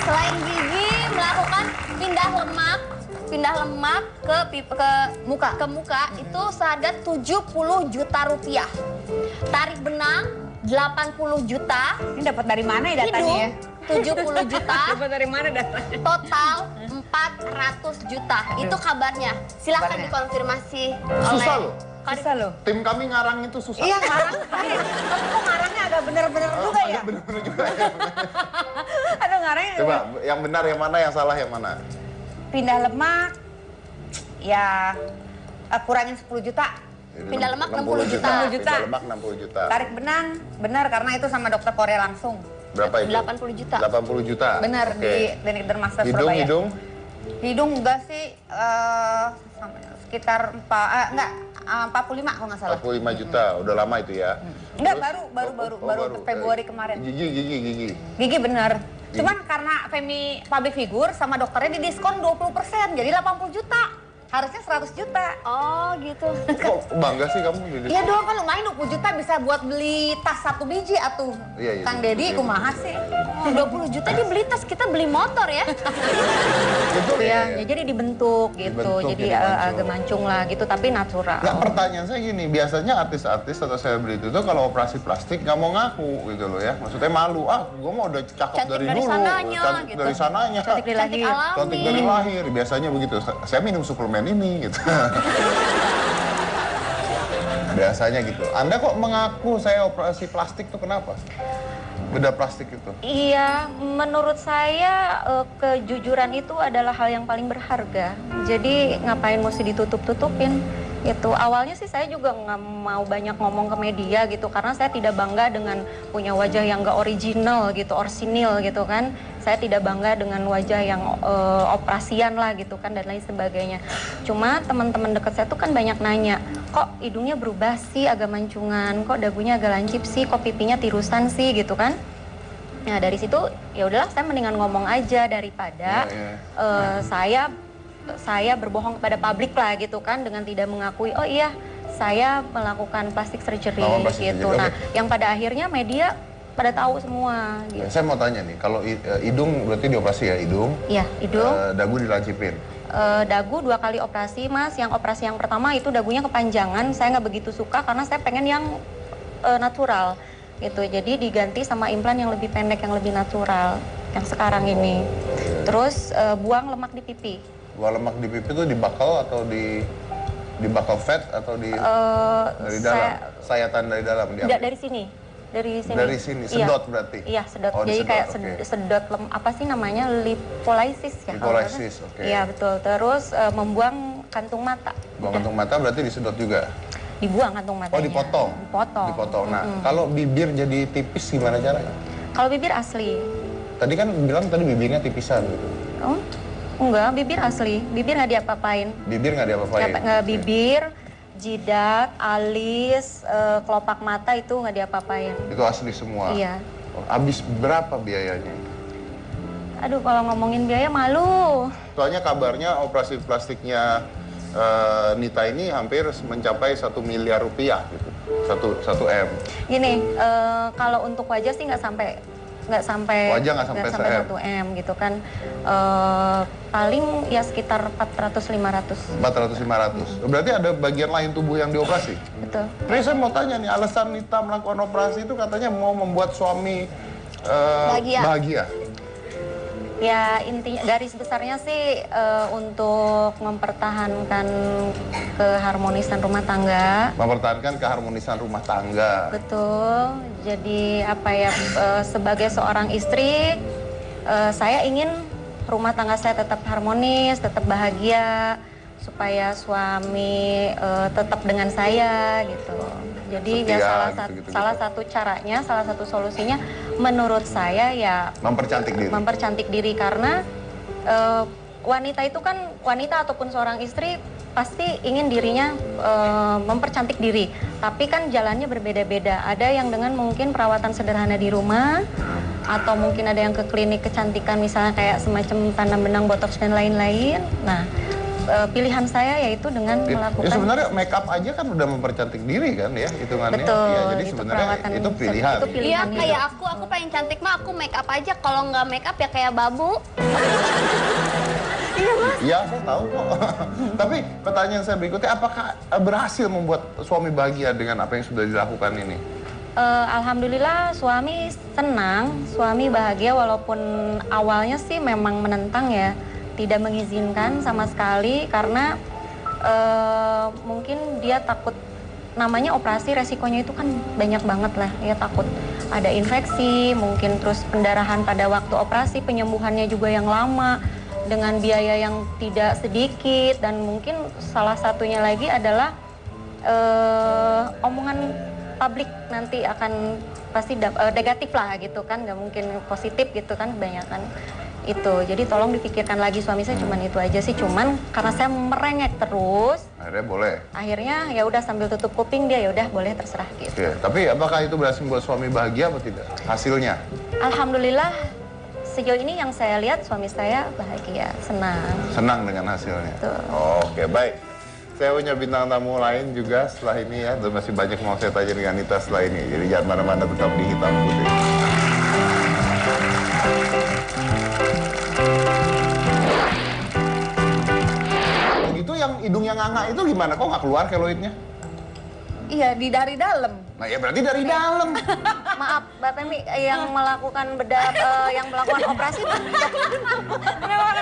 Selain gigi, melakukan pindah lemak ke muka itu seharga 70 juta rupiah. Tarik benang 80 juta. Ini dapat dari mana ya datanya ya? Hidung 70 juta. Dapat dari mana datanya? Total 400 juta. Itu kabarnya. Silahkan Kabarnya. dikonfirmasi Susah oleh loh. Susah loh. Tim kami ngarang itu susah. Iya, ngarang. Tapi kok ngarangnya agak bener-bener juga ya? Bener-bener juga ya. Aduh, ngarangnya Coba, yang benar yang mana, yang salah yang mana? pindah lemak, ya kurangin 10 juta. Pindah lemak 60 juta. 60 juta. Pindah lemak 60 juta. Tarik benang, benar karena itu sama dokter Korea langsung. Berapa itu? 80 juta. 80 juta. Benar, Oke. di Klinik Dermaster Hidung, Surabaya. hidung. Hidung enggak sih, sekitar 45 kalau nggak salah. 45 juta, udah lama itu ya. Enggak, Terus? baru Februari kemarin. Gigi. Gigi bener. Cuman karena Femi public figure sama dokternya didiskon 20%, jadi 80 juta. Harusnya 100 juta. Oh, gitu. Kok bangga sih kamu di Iya dong, kan lumayan 20 juta bisa buat beli tas 1 biji atuh. Iya, Kang Deddy, kumaha sih? 20 juta dia beli tas, kita beli motor ya. Gitu Ya, jadi dibentuk gitu, Dibentuk, jadi jadi mancung. agak mancung lah gitu, tapi natural. Nggak, pertanyaan saya gini, biasanya artis-artis atau selebriti itu kalau operasi plastik nggak mau ngaku gitu loh ya. Maksudnya malu, gue mau udah cakep Cantik dari dari dulu, sananya, cantik gitu. dari sananya, Cantik dari Cantik lahir. alami. cantik dari lahir. Biasanya begitu, saya minum suplemen ini gitu. Biasanya gitu. Anda kok mengaku saya operasi plastik tuh kenapa? Bedah plastik itu. Iya, menurut saya kejujuran itu adalah hal yang paling berharga. Jadi ngapain mesti ditutup-tutupin gitu. Awalnya sih saya juga nggak mau banyak ngomong ke media gitu, karena saya tidak bangga dengan punya wajah yang nggak original gitu, orsinil gitu kan. Saya tidak bangga dengan wajah yang operasian lah gitu kan, dan lain sebagainya. Cuma teman-teman dekat saya tuh kan banyak nanya, kok hidungnya berubah sih, agak mancungan, kok dagunya agak lancip sih, kok pipinya tirusan sih gitu kan. Nah dari situ ya udahlah, saya mendingan ngomong aja daripada saya berbohong kepada publik lah gitu kan, dengan tidak mengakui, oh iya saya melakukan plastik surgery Plastik gitu. surgery, Nah oke. yang pada akhirnya media pada tahu semua gitu. Saya mau tanya nih, kalau hidung berarti dioperasi ya, hidung? Iya, hidung. Dagu dilancipin? Dagu 2 kali operasi, Mas. Yang operasi yang pertama itu dagunya kepanjangan. Saya nggak begitu suka karena saya pengen yang natural gitu. Jadi diganti sama implan yang lebih pendek, yang lebih natural, yang sekarang ini. Terus buang lemak di pipi. Buang lemak di pipi itu dibakal atau di bakal fat atau dari dalam? Sayatan dari dalam? Tidak, dari sini. Dari sini. Dari sini, sedot berarti? Iya, sedot. Oh, Jadi disedot, kayak oke. sedot apa sih namanya, lipolisis ya? kalau nggak Lipolisis, salah. oke. Iya, betul. Terus membuang kantung mata. Buang kantung mata berarti disedot juga? Dibuang kantung matanya. Oh, dipotong? Dipotong. Dipotong. Nah, kalau bibir jadi tipis gimana caranya? Kalau bibir asli. Tadi kan bilang tadi bibirnya tipisan gitu. Oh, enggak, bibir asli. Bibir nggak diapa-apain. Bibir nggak diapa-apain? Nggak, bibir, jidat, alis, kelopak mata itu nggak diapa-apain. Itu asli semua? Iya. Oh, habis berapa biayanya? Aduh, kalau ngomongin biaya malu. Soalnya kabarnya operasi plastiknya Nita ini hampir mencapai 1 miliar rupiah gitu. 1 M. Gini, kalau untuk wajah sih nggak sampai wajah nggak sampai 1 M gitu kan. Paling ya sekitar 400-500. 400-500. Berarti ada bagian lain tubuh yang dioperasi? Betul. Ini saya mau tanya nih, alasan Nita melakukan operasi itu katanya mau membuat suami bahagia. Ya intinya garis besarnya sih untuk mempertahankan keharmonisan rumah tangga. Mempertahankan keharmonisan rumah tangga. Betul. Jadi apa ya, sebagai seorang istri, saya ingin rumah tangga saya tetap harmonis, tetap bahagia, supaya suami tetap dengan saya gitu. Jadi Setia, ya salah satu caranya, salah satu solusinya menurut saya ya mempercantik diri. Mempercantik diri karena wanita itu kan, wanita ataupun seorang istri pasti ingin dirinya mempercantik diri. Tapi kan jalannya berbeda-beda. Ada yang dengan mungkin perawatan sederhana di rumah, atau mungkin ada yang ke klinik kecantikan misalnya kayak semacam tanam benang, botox dan lain-lain. Nah, pilihan saya yaitu dengan melakukan... Ya sebenarnya make up aja kan udah mempercantik diri kan ya hitungannya. Betul, Ya, jadi sebenarnya itu pilihan. Iya, kayak aku pengen cantik mah aku make up aja. Kalau nggak make up ya kayak babu. Iya mas. Iya, saya tahu kok. Tapi pertanyaan saya berikutnya, apakah berhasil membuat suami bahagia dengan apa yang sudah dilakukan ini? Alhamdulillah suami senang, suami bahagia walaupun awalnya sih memang menentang ya. Tidak mengizinkan sama sekali karena mungkin dia takut, namanya operasi resikonya itu kan banyak banget lah, ya takut ada infeksi, mungkin terus pendarahan pada waktu operasi, penyembuhannya juga yang lama dengan biaya yang tidak sedikit, dan mungkin salah satunya lagi adalah omongan publik nanti akan pasti negatif lah gitu kan, nggak mungkin positif gitu kan, kebanyakan itu. Jadi tolong dipikirkan lagi, suami saya cuman itu aja sih, cuman karena saya merengek terus akhirnya boleh, akhirnya ya udah sambil tutup kuping dia, ya udah boleh terserah gitu. ya, tapi apakah itu berhasil membuat suami bahagia atau tidak hasilnya? Alhamdulillah sejauh ini yang saya lihat suami saya bahagia, senang dengan hasilnya. Betul. Oke, baik. Saya punya bintang tamu lain juga setelah ini ya, dan masih banyak mau saya tanya dengan Nita setelah ini, jadi jangan mana-mana, tetap di Hitam Putih. Itu yang hidung yang nganga itu gimana? Kok nggak keluar keloidnya? Iya, dari dalam. Nah ya berarti dari dalam. Maaf, Mbak Pemi, yang melakukan bedah, yang melakukan operasi kan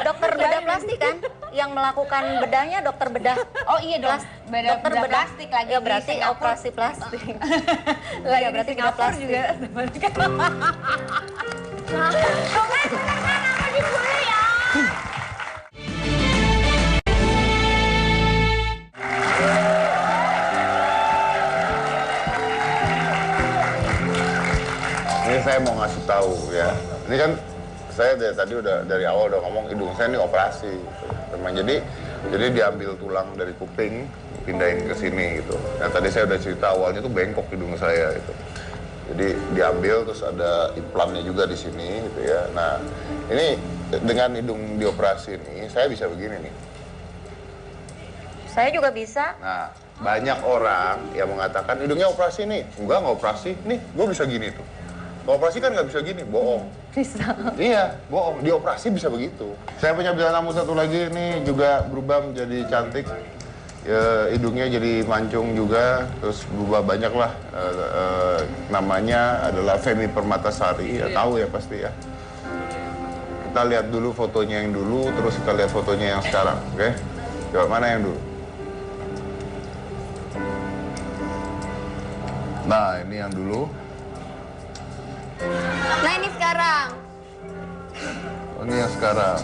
dokter bedah plastik kan? Yang melakukan bedahnya dokter bedah. Oh iya dong, dokter bedah plastik lagi. Ya berarti di Singapura. operasi plastik. Lagi Ya di berarti bedah Singapura plastik juga. Ini saya mau ngasih tahu ya. Ini kan saya dari awal udah ngomong hidung saya ini operasi. Memang jadi diambil tulang dari kuping, pindahin ke sini gitu. Nah tadi saya udah cerita awalnya tuh bengkok hidung saya gitu. Jadi diambil terus ada implannya juga di sini gitu ya. Nah ini dengan hidung dioperasi ini saya bisa begini nih. Saya juga bisa. Nah banyak orang yang mengatakan hidungnya operasi nih. Enggak, nggak operasi. Nih gue bisa gini tuh. Operasi kan nggak bisa gini, bohong. Bisa. Iya, bohong. Dioperasi bisa begitu. Saya punya bintang tamu satu lagi nih, juga berubah menjadi cantik. Ya, hidungnya jadi mancung juga, terus berubah banyak lah. Namanya adalah Femi Permatasari, ya tahu ya pasti ya. Kita lihat dulu fotonya yang dulu, terus kita lihat fotonya yang sekarang, oke? Coba mana yang dulu? Nah, ini yang dulu. Nah ini sekarang. Oh, ini yang sekarang.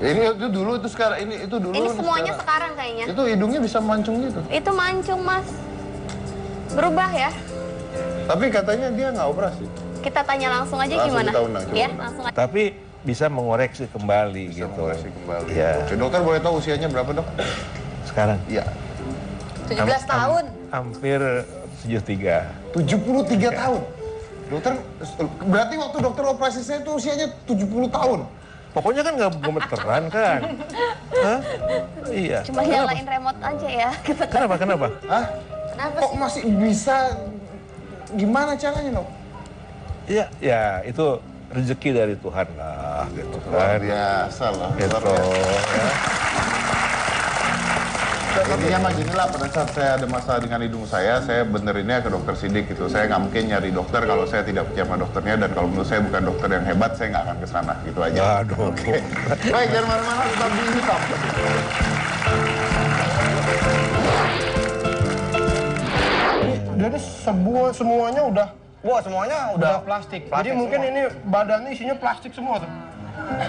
Ini itu dulu, itu sekarang, ini itu dulu. Ini semuanya sekarang kayaknya. Itu hidungnya bisa mancung gitu. Itu mancung mas. Berubah ya. Tapi katanya dia nggak operasi. Kita tanya langsung aja Langsung gimana? kita undang, coba. Ya, langsung aja. Tapi bisa mengoreksi kembali Bisa gitu. mengoreksi kembali. Ya. Oke, dokter boleh tahu usianya berapa, Dok? Sekarang Iya. 17 tahun. hampir 73. 73 tahun. Dokter, berarti waktu dokter operasi saya itu usianya 70 tahun. Pokoknya kan nggak gemeteran kan? Hah? Iya. Cuma nyalain remote aja ya. Kenapa? Hah? Kenapa Kok sih? masih bisa? Gimana caranya, Dok? Iya, ya itu rezeki dari Tuhan lah, gitu Luar kan. biasa lah. Gitu, Luar biasa. ya. Intinya mah gini lah, pada saat saya ada masalah dengan hidung saya benerinnya ke dokter sidik gitu. Saya nggak mungkin nyari dokter kalau saya tidak percaya sama dokternya, dan kalau menurut saya bukan dokter yang hebat, saya nggak akan ke sana, gitu aja. Aduh. Baik, jangan mana-mana, tetap di hitam. Jadi semuanya udah Wah, semuanya udah plastik. plastik Jadi mungkin semua. ini badannya isinya plastik semua tuh.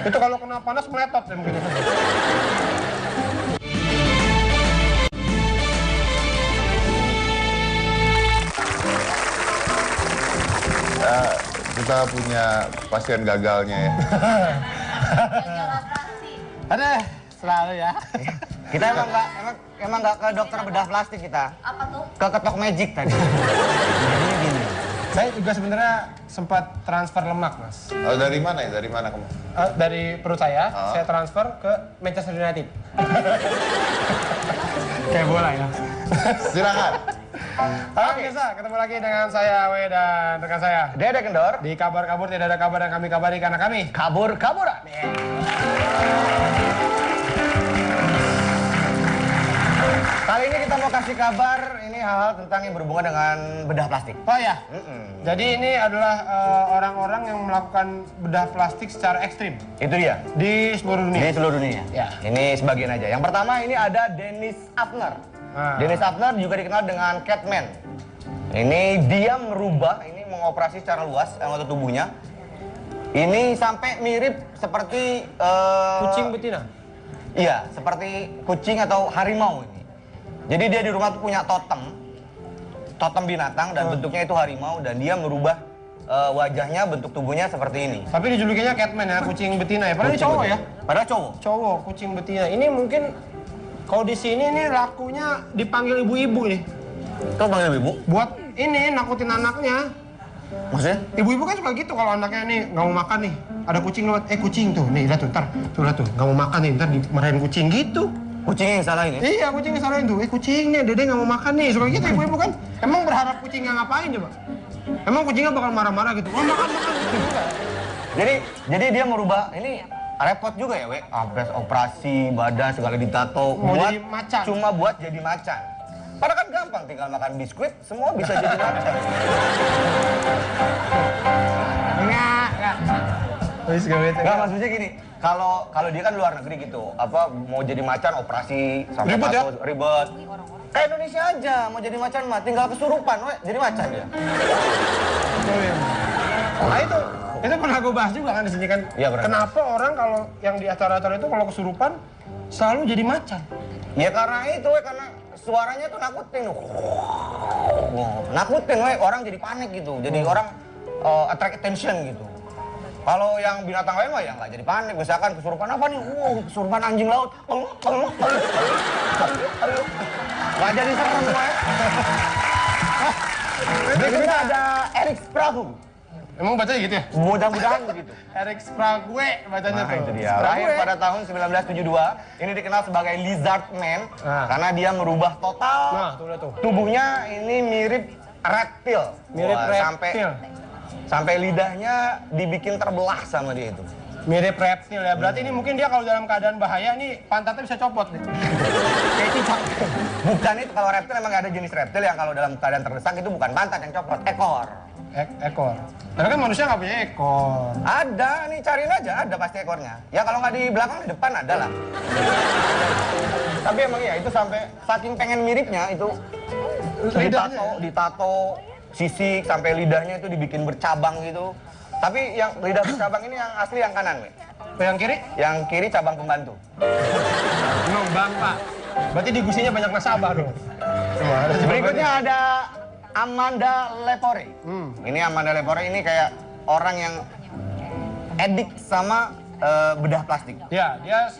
Itu kalau kena panas meletot ya mungkin. Kita punya pasien gagalnya ya. Ada selalu ya. Kita emang nggak ke dokter bedah plastik kita. Apa tuh? Ke ketok magic tadi. Jadinya gini. Saya juga sebenarnya sempat transfer lemak, Mas. Oh, dari mana ya? Dari mana kamu? Dari perut saya transfer ke Manchester United. Kayak bola ya. Silakan. Oke, Sa, ketemu lagi dengan saya Awe dan rekan saya. Dede Kendor. Di Kabar Kabur tidak ada kabar yang kami kabari karena kami Kabur-kaburan. Kali ini kita mau kasih kabar, ini hal-hal tentang yang berhubungan dengan bedah plastik. Oh ya. Jadi ini adalah orang-orang yang melakukan bedah plastik secara ekstrim Itu dia, di seluruh di dunia. seluruh dunia. Ya. Ini sebagian aja. Yang pertama ini ada Dennis Abner. Dennis Abner juga dikenal dengan Catman. Ini dia merubah, ini mengoperasi secara luas anggota tubuhnya. Ini sampai mirip seperti Kucing betina. Iya, seperti kucing atau harimau ini. Jadi dia di rumah tuh punya totem binatang dan bentuknya itu harimau, dan dia merubah wajahnya, bentuk tubuhnya seperti ini. Tapi dijulukinya Catman ya, kucing betina ya. Padahal ini cowok ya. Padahal cowok. Cowok, kucing betina. Ini mungkin kalau di sini nih lakunya dipanggil ibu-ibu nih. Kau panggil ibu? Buat ini nakutin anaknya. Maksudnya? Ibu-ibu kan suka gitu kalau anaknya nih nggak mau makan nih. Ada kucing lewat, kucing tuh, nih lihat tuh, ntar nggak mau makan nih, ntar dimarahin kucing gitu. Kucingnya yang salah ini? Iya, kucingnya salahin tuh, kucingnya, dede nggak mau makan nih, suka gitu ibu-ibu kan. Emang berharap kucingnya ngapain coba? Emang kucingnya bakal marah-marah gitu, oh makan gitu juga. Jadi dia merubah, ini repot juga ya, sampai operasi badan segala ditato. Mau buat, jadi macan. Cuma buat jadi macan. Padahal kan gampang, tinggal makan biskuit, semua bisa jadi macan. Enggak. Enggak, maksudnya gini, kalau dia kan luar negeri gitu, mau jadi macan operasi sampai Ribet ya? tato, ribet. Kayak Indonesia aja, mau jadi macan mah tinggal kesurupan, jadi macan dia. Nah itu pernah gue bahas juga kan di sini kan. Iya, pernah. Kenapa orang kalau yang di acara-acara itu kalau kesurupan selalu jadi macan? Ya karena itu, karena suaranya tuh nakutin. Nakutin, orang jadi panik gitu. Jadi orang attract attention gitu. Kalau yang binatang lain mah ya nggak jadi panik. Misalkan kesurupan apa nih? Kesurupan anjing laut. Nggak jadi serem gue. Berikutnya ada Eric Sprague. Emang bacanya gitu ya? Mudah-mudahan begitu. Eric Sprague bacanya Nah, tuh. itu dia. Lahir pada tahun 1972. Ini dikenal sebagai Lizard Man karena dia merubah total Nah, tuh lihat tuh. tubuhnya ini mirip reptil. Mirip reptil. Sampai lidahnya dibikin terbelah sama dia itu. Mirip reptil ya. Berarti ini mungkin dia kalau dalam keadaan bahaya nih pantatnya bisa copot nih. Kayak cicak. Bukan, itu kalau reptil emang ada jenis reptil yang kalau dalam keadaan terdesak itu bukan pantat yang copot, ekor. Ekor. Tapi kan manusia nggak punya ekor. Ada, nih cariin aja, ada pasti ekornya. Ya kalau nggak di belakang, di depan ada lah. Tapi emang iya, itu sampai saking pengen miripnya itu ditato sisik sampai lidahnya itu dibikin bercabang gitu. Tapi yang lidah bercabang ini yang asli yang kanan, we. Yang kiri? Yang kiri cabang pembantu. Bang, Pak. Berarti di gusinya banyak nasabah dong. Berikutnya ada Amanda Lepore. Ini Amanda Lepore ini kayak orang yang edik sama bedah plastik. Ya, dia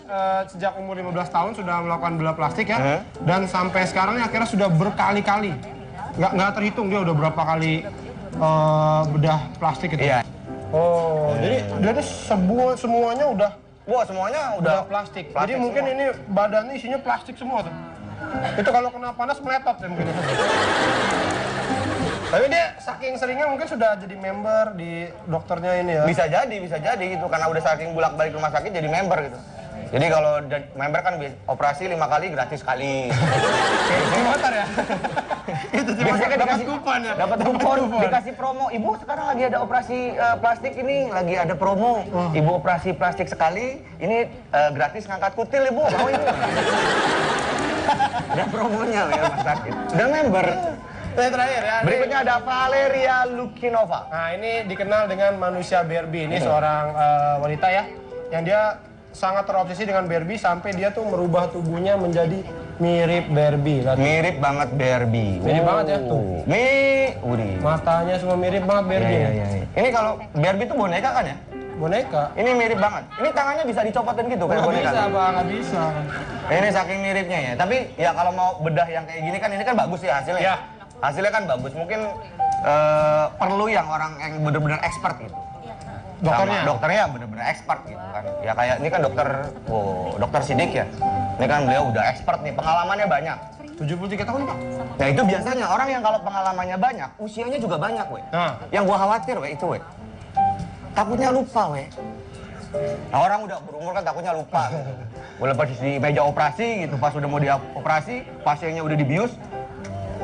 sejak umur 15 tahun sudah melakukan bedah plastik ya. Dan sampai sekarang akhirnya sudah berkali-kali. Nggak terhitung dia udah berapa kali bedah plastik itu. Iya. Oh, jadi semuanya udah Wah, semuanya udah plastik. Jadi mungkin semua. ini badannya isinya plastik semua tuh. Itu kalau kena panas meletot ya mungkin. Tapi dia saking seringnya mungkin sudah jadi member di dokternya ini ya. Bisa jadi gitu karena udah saking bolak-balik rumah sakit jadi member gitu. Jadi kalau member kan operasi 5 kali gratis sekali. Kayak motor ya. Itu Biasanya kan dapat kupon ya. Dapat kupon, dikasih promo. Ibu sekarang lagi ada operasi plastik ini, lagi ada promo. Ibu operasi plastik sekali, ini gratis ngangkat kutil Ibu. Mau Ibu? Ada promonya ya rumah sakit. Udah member. Yang terakhir ya. Berikutnya ada Valeria Lukinova. Nah, ini dikenal dengan manusia Barbie. Ini seorang wanita ya, yang dia sangat terobsesi dengan Barbie sampai dia tuh merubah tubuhnya menjadi mirip Barbie. Mirip banget Barbie. Mirip banget ya tuh. Matanya semua mirip banget Barbie. Iya. Ini kalau Barbie tuh boneka kan ya? Boneka. Ini mirip banget. Ini tangannya bisa dicopotin gitu kayak Nggak boneka. bisa, Bang, nggak bisa. Ini saking miripnya ya. Tapi ya kalau mau bedah yang kayak gini kan ini kan bagus ya hasilnya. Ya. Hasilnya kan bagus. Mungkin perlu yang orang yang benar-benar expert gitu. Dokternya? Sama dokternya benar-benar expert gitu kan. Ya kayak ini kan dokter Sidik ya. Ini kan beliau udah expert nih, pengalamannya banyak. 73 tahun, Pak. Nah itu biasanya orang yang kalau pengalamannya banyak, usianya juga banyak, weh. Nah. Yang gua khawatir, weh, itu, weh. Takutnya lupa, weh. Nah orang udah berumur kan takutnya lupa. Boleh pas di meja operasi gitu, pas udah mau dioperasi, pasiennya udah dibius.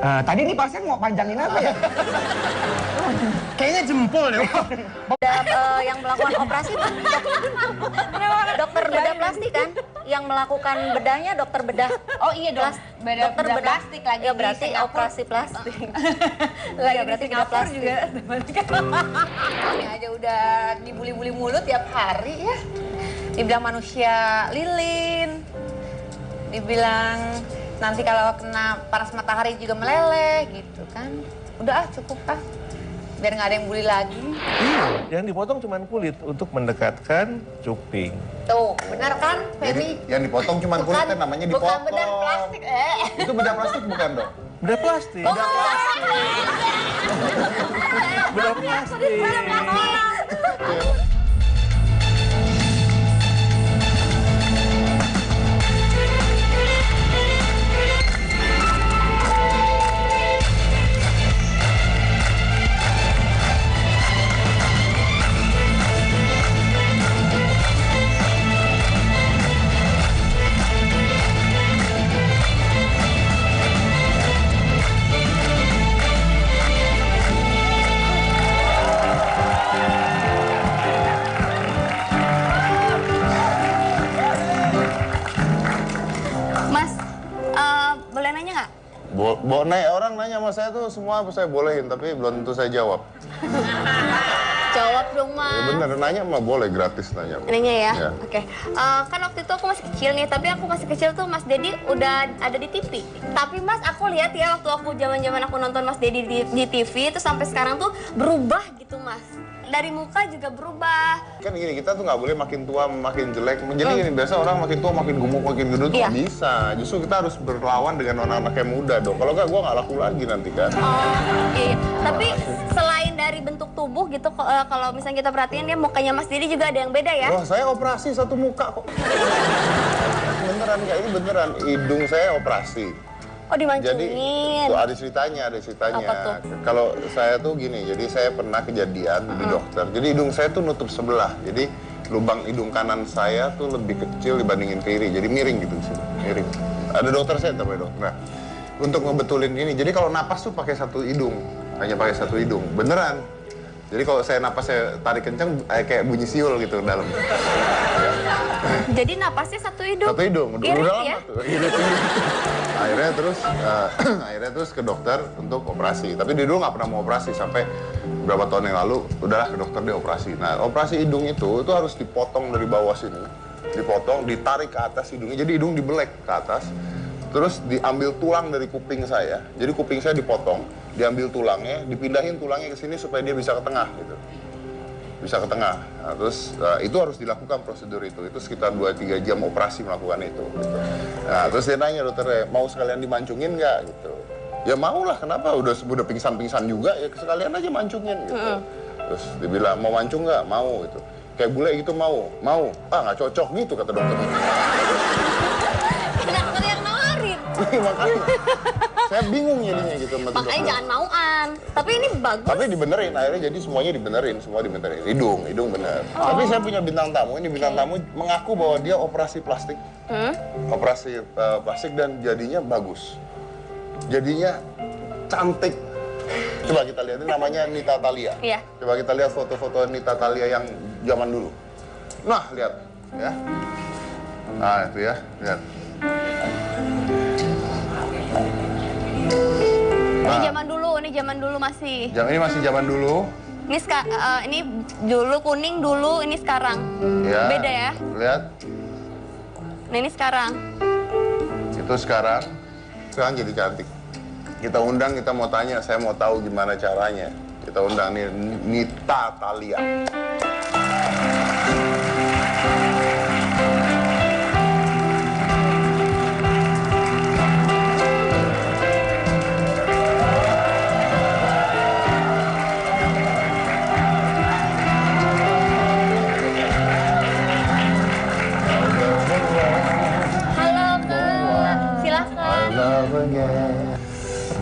Tadi nih pasien mau panjangin apa ya? Kayaknya jempol ya. Yang melakukan operasi Pak. Dokter bedah plastik kan? Yang melakukan bedahnya dokter bedah. Oh iya dong, Dokter bedah plastik lagi Ya di berarti Singapura. operasi plastik. Lagi Ya, di berarti Singapura bedah juga. Ini aja udah dibuli-buli mulut tiap hari ya. Dibilang manusia lilin. Dibilang nanti kalau kena panas matahari juga meleleh gitu kan. Udah cukup biar nggak ada yang bully lagi. Yang dipotong cuma kulit untuk mendekatkan cuping. Tuh, benar kan, Jadi Femi? yang dipotong cuma kulitnya namanya dipotong. Bukan bedah plastik, Itu bedah plastik bukan, Dok? Bedah plastik. Bedah plastik. Mas, boleh nanya nggak? Orang nanya sama saya tuh semua saya bolehin, tapi belum tentu saya jawab. Jawab dong, Mas. Ya bener, nanya mah boleh, gratis nanya. Nanya ya? Ya. Oke. Kan waktu itu aku masih kecil nih, tapi aku masih kecil tuh Mas Dedi udah ada di TV. Tapi Mas, aku lihat ya waktu aku zaman-zaman aku nonton Mas Dedi di TV itu sampai sekarang tuh berubah gitu, Mas. Dari muka juga berubah. Kan gini, kita tuh nggak boleh makin tua makin jelek. Jadi gini, biasa orang makin tua makin gemuk, makin gendut tuh Iya. nggak bisa. Justru kita harus berlawan dengan anak-anak yang muda dong. Kalau nggak, gue nggak laku lagi nanti kan. Iya. Tapi selain dari bentuk tubuh gitu, kalau misalnya kita perhatiin ya mukanya Mas Dedi juga ada yang beda ya? Wah, saya operasi satu muka kok. Beneran nggak? Ini beneran. Hidung saya operasi. Oh, Jadi dimancungin. tuh ada ceritanya. Apa tuh? Kalau saya tuh gini, jadi saya pernah kejadian di dokter. Jadi hidung saya tuh nutup sebelah. Jadi lubang hidung kanan saya tuh lebih kecil dibandingin kiri. Jadi miring gitu sih, miring. Ada dokter saya namanya dokter. Nah, untuk ngebetulin ini, jadi kalau napas tuh pakai satu hidung, hanya pakai satu hidung. Beneran. Jadi kalau saya napas saya tarik kencang kayak bunyi siul gitu dalam. Jadi napasnya satu hidung. Satu hidung, udah Irit lama ya? tuh. Irit. Akhirnya terus ke dokter untuk operasi. Tapi dia dulu nggak pernah mau operasi sampai beberapa tahun yang lalu udahlah ke dokter dia operasi. Nah, operasi hidung itu harus dipotong dari bawah sini. Dipotong, ditarik ke atas hidungnya. Jadi hidung dibelek ke atas. terus diambil tulang dari kuping saya. Jadi kuping saya dipotong, diambil tulangnya, dipindahin tulangnya ke sini supaya dia bisa ke tengah gitu. Bisa ke tengah. Nah, terus itu harus dilakukan prosedur itu. Itu sekitar 2-3 jam operasi melakukan itu. Gitu. Nah, terus dia nanya dokternya, mau sekalian dimancungin nggak gitu? Ya mau lah, kenapa? Udah pingsan-pingsan juga, ya sekalian aja mancungin gitu. Terus dia bilang, mau mancung nggak? Mau gitu. Kayak bule gitu mau? Mau. Ah nggak cocok gitu kata dokternya. Dokter yang nawarin. Makanya saya bingung jadinya gitu. Makanya jangan mauan. Tapi ini bagus. Tapi dibenerin, akhirnya jadi semuanya dibenerin, semua dibenerin. Hidung bener. Tapi saya punya bintang tamu, ini bintang tamu mengaku bahwa dia operasi plastik. Operasi plastik dan jadinya bagus. Jadinya cantik. Coba kita lihat, ini namanya Nita Thalia. Iya. Coba kita lihat foto-foto Nita Thalia yang zaman dulu. Nah, lihat ya. Nah, itu ya, lihat. Ini zaman dulu masih. Ini masih zaman dulu. Ini dulu kuning dulu, ini sekarang. Ya, beda ya? Lihat. Nah, ini sekarang. Itu sekarang jadi cantik. Kita undang, kita mau tanya, saya mau tahu gimana caranya. Kita undang nih Nita Thalia.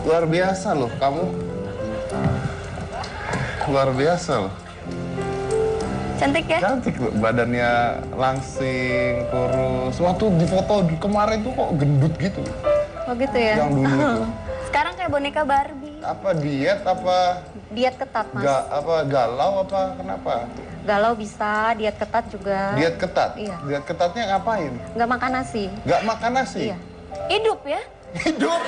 Luar biasa loh, kamu. Luar biasa loh. Cantik ya? Cantik loh, badannya langsing, kurus. Waktu di foto kemarin tuh kok gendut gitu. Oh gitu ya? Yang dulu itu. Sekarang kayak boneka Barbie. Apa diet, apa... Diet ketat, Mas. Galau, apa kenapa? Galau bisa, diet ketat juga. Diet ketat? Iya. Diet ketatnya ngapain? Nggak makan nasi. Nggak makan nasi? Iya. Hidup ya? Hidup.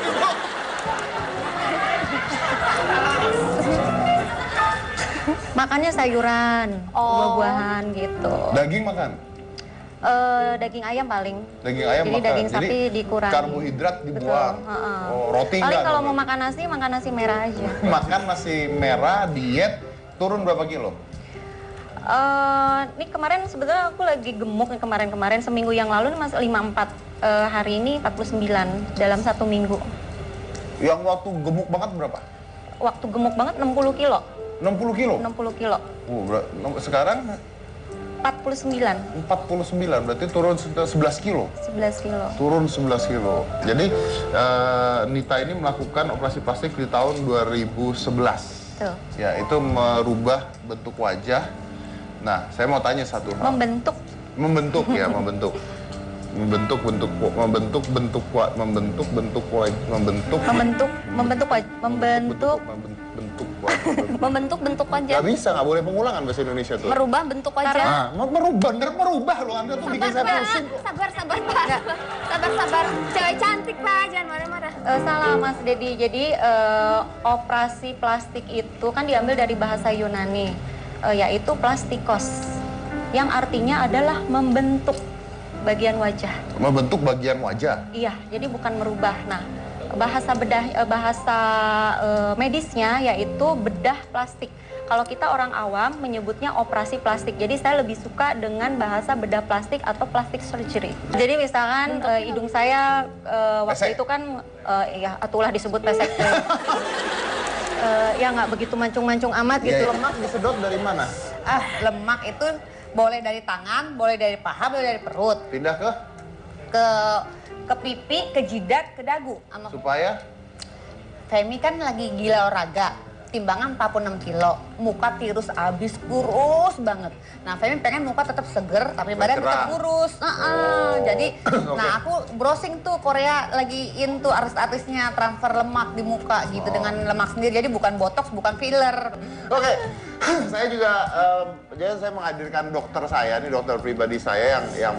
Makannya sayuran, buah-buahan gitu. Daging makan? Daging ayam paling. Daging ayam jadi makan. Daging sapi dikurangi. Karbohidrat dibuang. Oh, roti paling enggak? kalau mau makan nasi merah aja. Makan nasi merah, diet, turun berapa kilo? Ini kemarin sebetulnya aku lagi gemuk nih kemarin seminggu yang lalu nih Mas 54, hari ini 49 dalam 1 minggu. Yang waktu gemuk banget berapa? Waktu gemuk banget 60 kilo. 60 kilo? 60 kilo. Sekarang? 49. 49, berarti turun 11 kilo? 11 kilo. Turun 11 kilo. Jadi Nita ini melakukan operasi plastik di tahun 2011. Tuh. Ya, itu merubah bentuk wajah. Nah, saya mau tanya satu hal. Membentuk ya, membentuk bentuk wajah. Gak bisa, nggak boleh pengulangan bahasa Indonesia tuh. Merubah bentuk wajah. Merubah loh, Anda tuh bikin saya pusing. Sabar, Pak. Sabar. Cewek cantik, Pak. Jangan marah-marah. Salah, Mas Dedi. Jadi operasi plastik itu kan diambil dari bahasa Yunani, yaitu plastikos, yang artinya adalah membentuk bagian wajah. Membentuk bagian wajah? Iya, jadi bukan merubah. Nah, bahasa medisnya yaitu bedah plastik. Kalau kita orang awam menyebutnya operasi plastik. Jadi saya lebih suka dengan bahasa bedah plastik atau plastic surgery. Jadi misalkan hidung saya waktu itu kan ya atulah disebut pesek. Ya nggak begitu mancung-mancung amat gitu. Lemak disedot dari mana? Lemak itu boleh dari tangan, boleh dari paha, boleh dari perut. Pindah ke pipi, ke jidat, ke dagu. Supaya? Femi kan lagi gila olahraga, timbangan 46 kilo, muka tirus abis, kurus banget. Nah, Femi pengen muka tetap seger, tapi badan tetap kurus. Jadi, nah aku browsing tuh Korea lagi tuh artis-artisnya transfer lemak di muka gitu dengan lemak sendiri. Jadi bukan botox, bukan filler. Oke. Saya juga, jadi saya menghadirkan dokter saya, ini dokter pribadi saya yang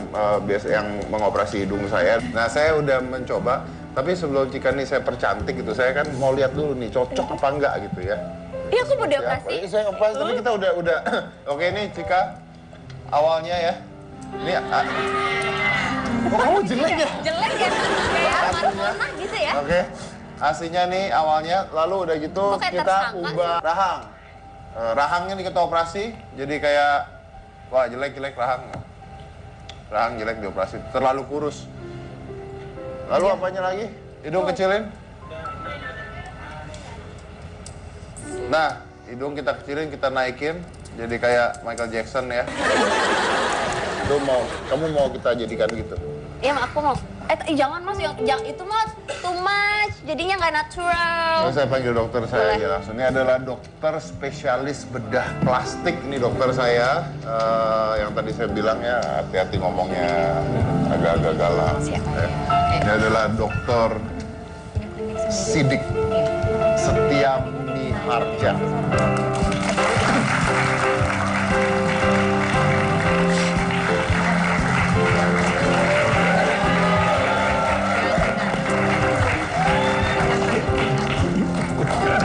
mengoperasi hidung saya. Nah, saya udah mencoba, tapi sebelum jika nih saya percantik gitu, saya kan mau lihat dulu nih cocok apa enggak gitu ya. Iya, aku mau dioperasi. Saya operasi, tapi kita udah. Oke nih Cika, awalnya ya. Ini Oh, kamu jelek ya? Jelek ya, kayak marah gitu ya. Oke. Aslinya nih awalnya, lalu udah gitu Kok kayak kita tersangka ubah rahang. Rahangnya nih kita operasi, jadi kayak, wah jelek-jelek rahang. Rahang jelek dioperasi, terlalu kurus. Lalu apanya lagi? Hidung kecilin. Nah, hidung kita kecilin, kita naikin, jadi kayak Michael Jackson ya. Kamu mau kita jadikan gitu? Iya, aku mau. Jangan mas, yang itu mah too much, jadinya nggak natural. Nah, saya panggil dokter saya aja langsung. Ini adalah dokter spesialis bedah plastik. Ini dokter saya, yang tadi saya bilang ya, hati-hati ngomongnya, agak-agak galak. Siap. Ya. Ini adalah dokter Sidik Setiamiharja.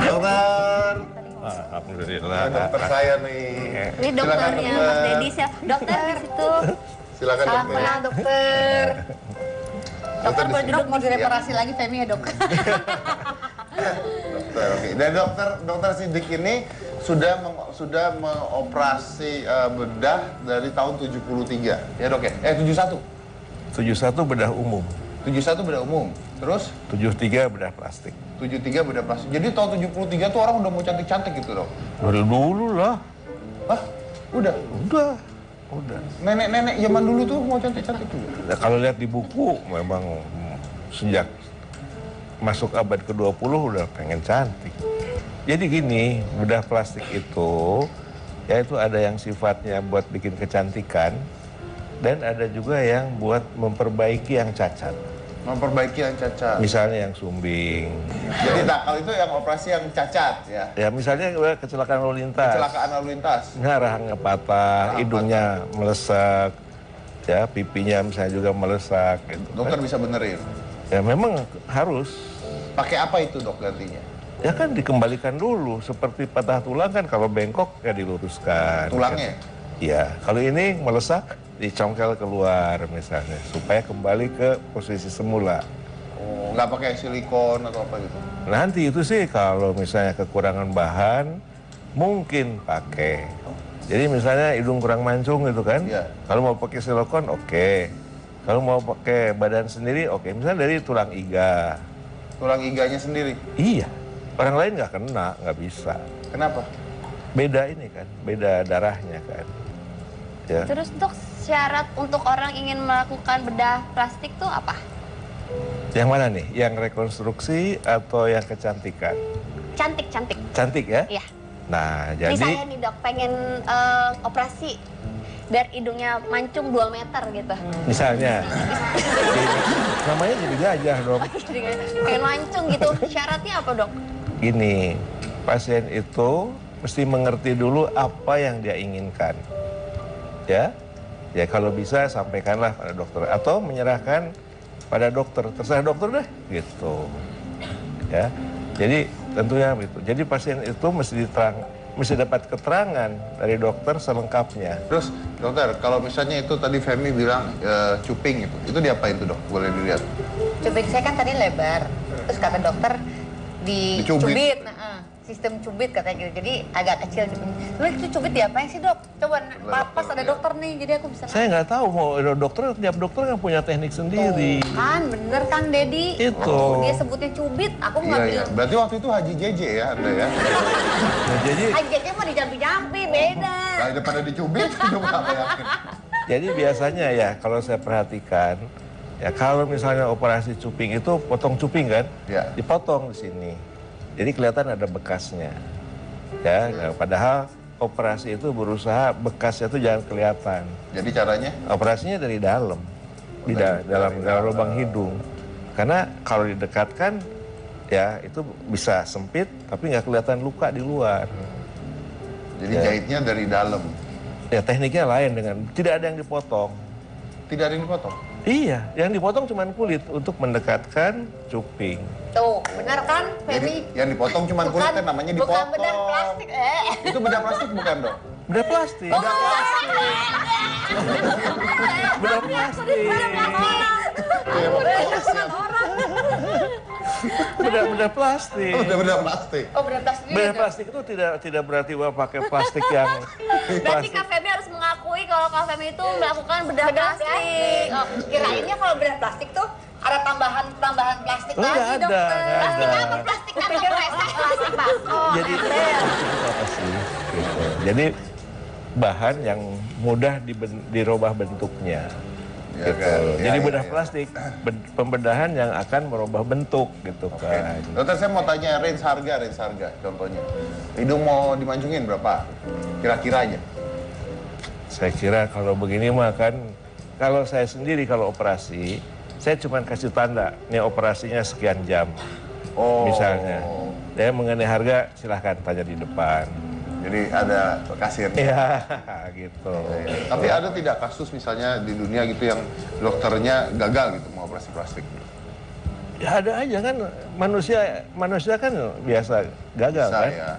Dokter. Alhamdulillah. Ini dokter saya nih. Ini dokternya Mas Dedi, dokter di situ. Silakan Salam dokter. kenal dokter. Dokter di boleh sini. duduk mau direparasi lagi Femi ya dok. Dokter, oke. Dan dokter Sidik ini sudah mengoperasi bedah dari tahun 73. Ya dok ya? 71. 71 bedah umum, 71 bedah umum. Terus 73 bedah plastik. 73 bedah plastik. Jadi tahun 73 tuh orang udah mau cantik-cantik gitu dok? Dari dulu lah. Hah? Udah? Udah. Nenek-nenek zaman dulu tuh mau cantik-cantik juga? Nah, kalau lihat di buku memang sejak masuk abad ke-20 udah pengen cantik. Jadi gini, bedah plastik itu ya itu ada yang sifatnya buat bikin kecantikan dan ada juga yang buat memperbaiki yang cacat. Memperbaiki yang cacat. Misalnya yang sumbing. Jadi kalau itu yang operasi yang cacat ya? Ya misalnya kecelakaan lalu lintas. Kecelakaan lalu lintas. Nah, rahangnya patah, hidungnya melesak, ya pipinya misalnya juga melesak. Gitu, Dokter kan. bisa benerin? Ya memang harus. Pakai apa itu dok gantinya? Ya kan dikembalikan dulu, seperti patah tulang kan kalau bengkok ya diluruskan. Tulangnya? Iya, kalau ini melesak dicongkel keluar misalnya, supaya kembali ke posisi semula. Oh, nggak pakai silikon atau apa gitu? Nanti itu sih kalau misalnya kekurangan bahan, mungkin pakai. Jadi misalnya hidung kurang mancung gitu kan, Iya. kalau mau pakai silikon oke. Kalau mau pakai badan sendiri oke, misalnya dari tulang iga. Tulang iganya sendiri? Iya, orang lain nggak kena, nggak bisa. Kenapa? Beda ini kan, beda darahnya kan. Ya. Terus dok, syarat untuk orang ingin melakukan bedah plastik tuh apa? Yang mana nih? Yang rekonstruksi atau yang kecantikan? Cantik. Cantik ya? Iya. Nah, Ini jadi saya nih dok, pengen operasi biar hidungnya mancung 2 meter gitu. misalnya, namanya jadi gajah dong. Pengen mancung gitu, syaratnya apa dok? Gini, pasien itu mesti mengerti dulu apa yang dia inginkan. Ya, kalau bisa sampaikanlah pada dokter atau menyerahkan pada dokter, terserah dokter deh, gitu. Ya, jadi tentunya begitu. Jadi pasien itu mesti dapat keterangan dari dokter selengkapnya. Terus dokter, kalau misalnya itu tadi Femi bilang cuping itu diapain tuh dok? Boleh dilihat? Cubit saya kan tadi lebar. Terus kata dokter Dicubit. Sistem cubit katanya gitu. Jadi agak kecil. Lalu itu cubit diapain sih dok? Coba pas ada dokter nih, jadi aku bisa. Saya nggak tahu, mau dokter, tiap dokter kan punya teknik sendiri. Kan bener kan Dedi? Itu. Dia sebutnya cubit, aku nggak Iya, iya. bilang. Berarti waktu itu Haji JJ ya Anda ya? Nah, jadi Aja mah dijampi-jampi, beda. Nah, daripada dicubit, coba apa yakin? Jadi biasanya ya kalau saya perhatikan, ya kalau misalnya operasi cuping itu potong cuping kan, Ya. dipotong di sini. Jadi kelihatan ada bekasnya. Ya, nah, padahal operasi itu berusaha bekasnya itu jangan kelihatan. Jadi caranya? Operasinya dari dalam, dalam lubang hidung. Karena kalau didekatkan, ya itu bisa sempit, tapi nggak kelihatan luka di luar. Jadi Ya. jahitnya dari dalam. Ya tekniknya lain dengan tidak ada yang dipotong. Tidak ada yang dipotong? Iya, yang dipotong cuma kulit untuk mendekatkan cuping. Tuh, benar kan Jadi Femi? yang dipotong cuma kulit kan namanya dipotong. Bukan bedah plastik. Itu bedah plastik bukan dok? Bedah plastik. Bedah plastik. Bedah plastik. Bedah plastik. Oh, bedah plastik. Oh, bedah plastik juga. Bedah plastik itu tidak berarti bahwa pakai plastik yang Berarti Kak Feby harus mengakui kalau Kak Feby itu melakukan bedah plastik. Oh, kirainnya kalau bedah plastik tuh ada tambahan plastik Nggak lagi, ada, dokter. nggak Plastik ada. apa? Plastik apa? Plastik bakso. Jadi apa sih? Gitu. Jadi bahan yang mudah dirubah bentuknya. Ya, Gitu. kan? Jadi Ya, bedah ya. plastik, pembedahan yang akan merubah bentuk gitu Oke. kan. Dokter, saya mau tanya range harga contohnya. Hidung mau dimancungin berapa? Kira-kira aja. Saya kira kalau begini mah kan, kalau saya sendiri kalau operasi, saya cuma kasih tanda, nih operasinya sekian jam. Oh. Misalnya. Dan mengenai harga silahkan tanya di depan. Jadi ada kasirnya. Iya, gitu. Tapi ada tidak kasus misalnya di dunia gitu yang dokternya gagal gitu mau operasi plastik? Ya ada aja kan, manusia kan biasa gagal Bisa kan. ya.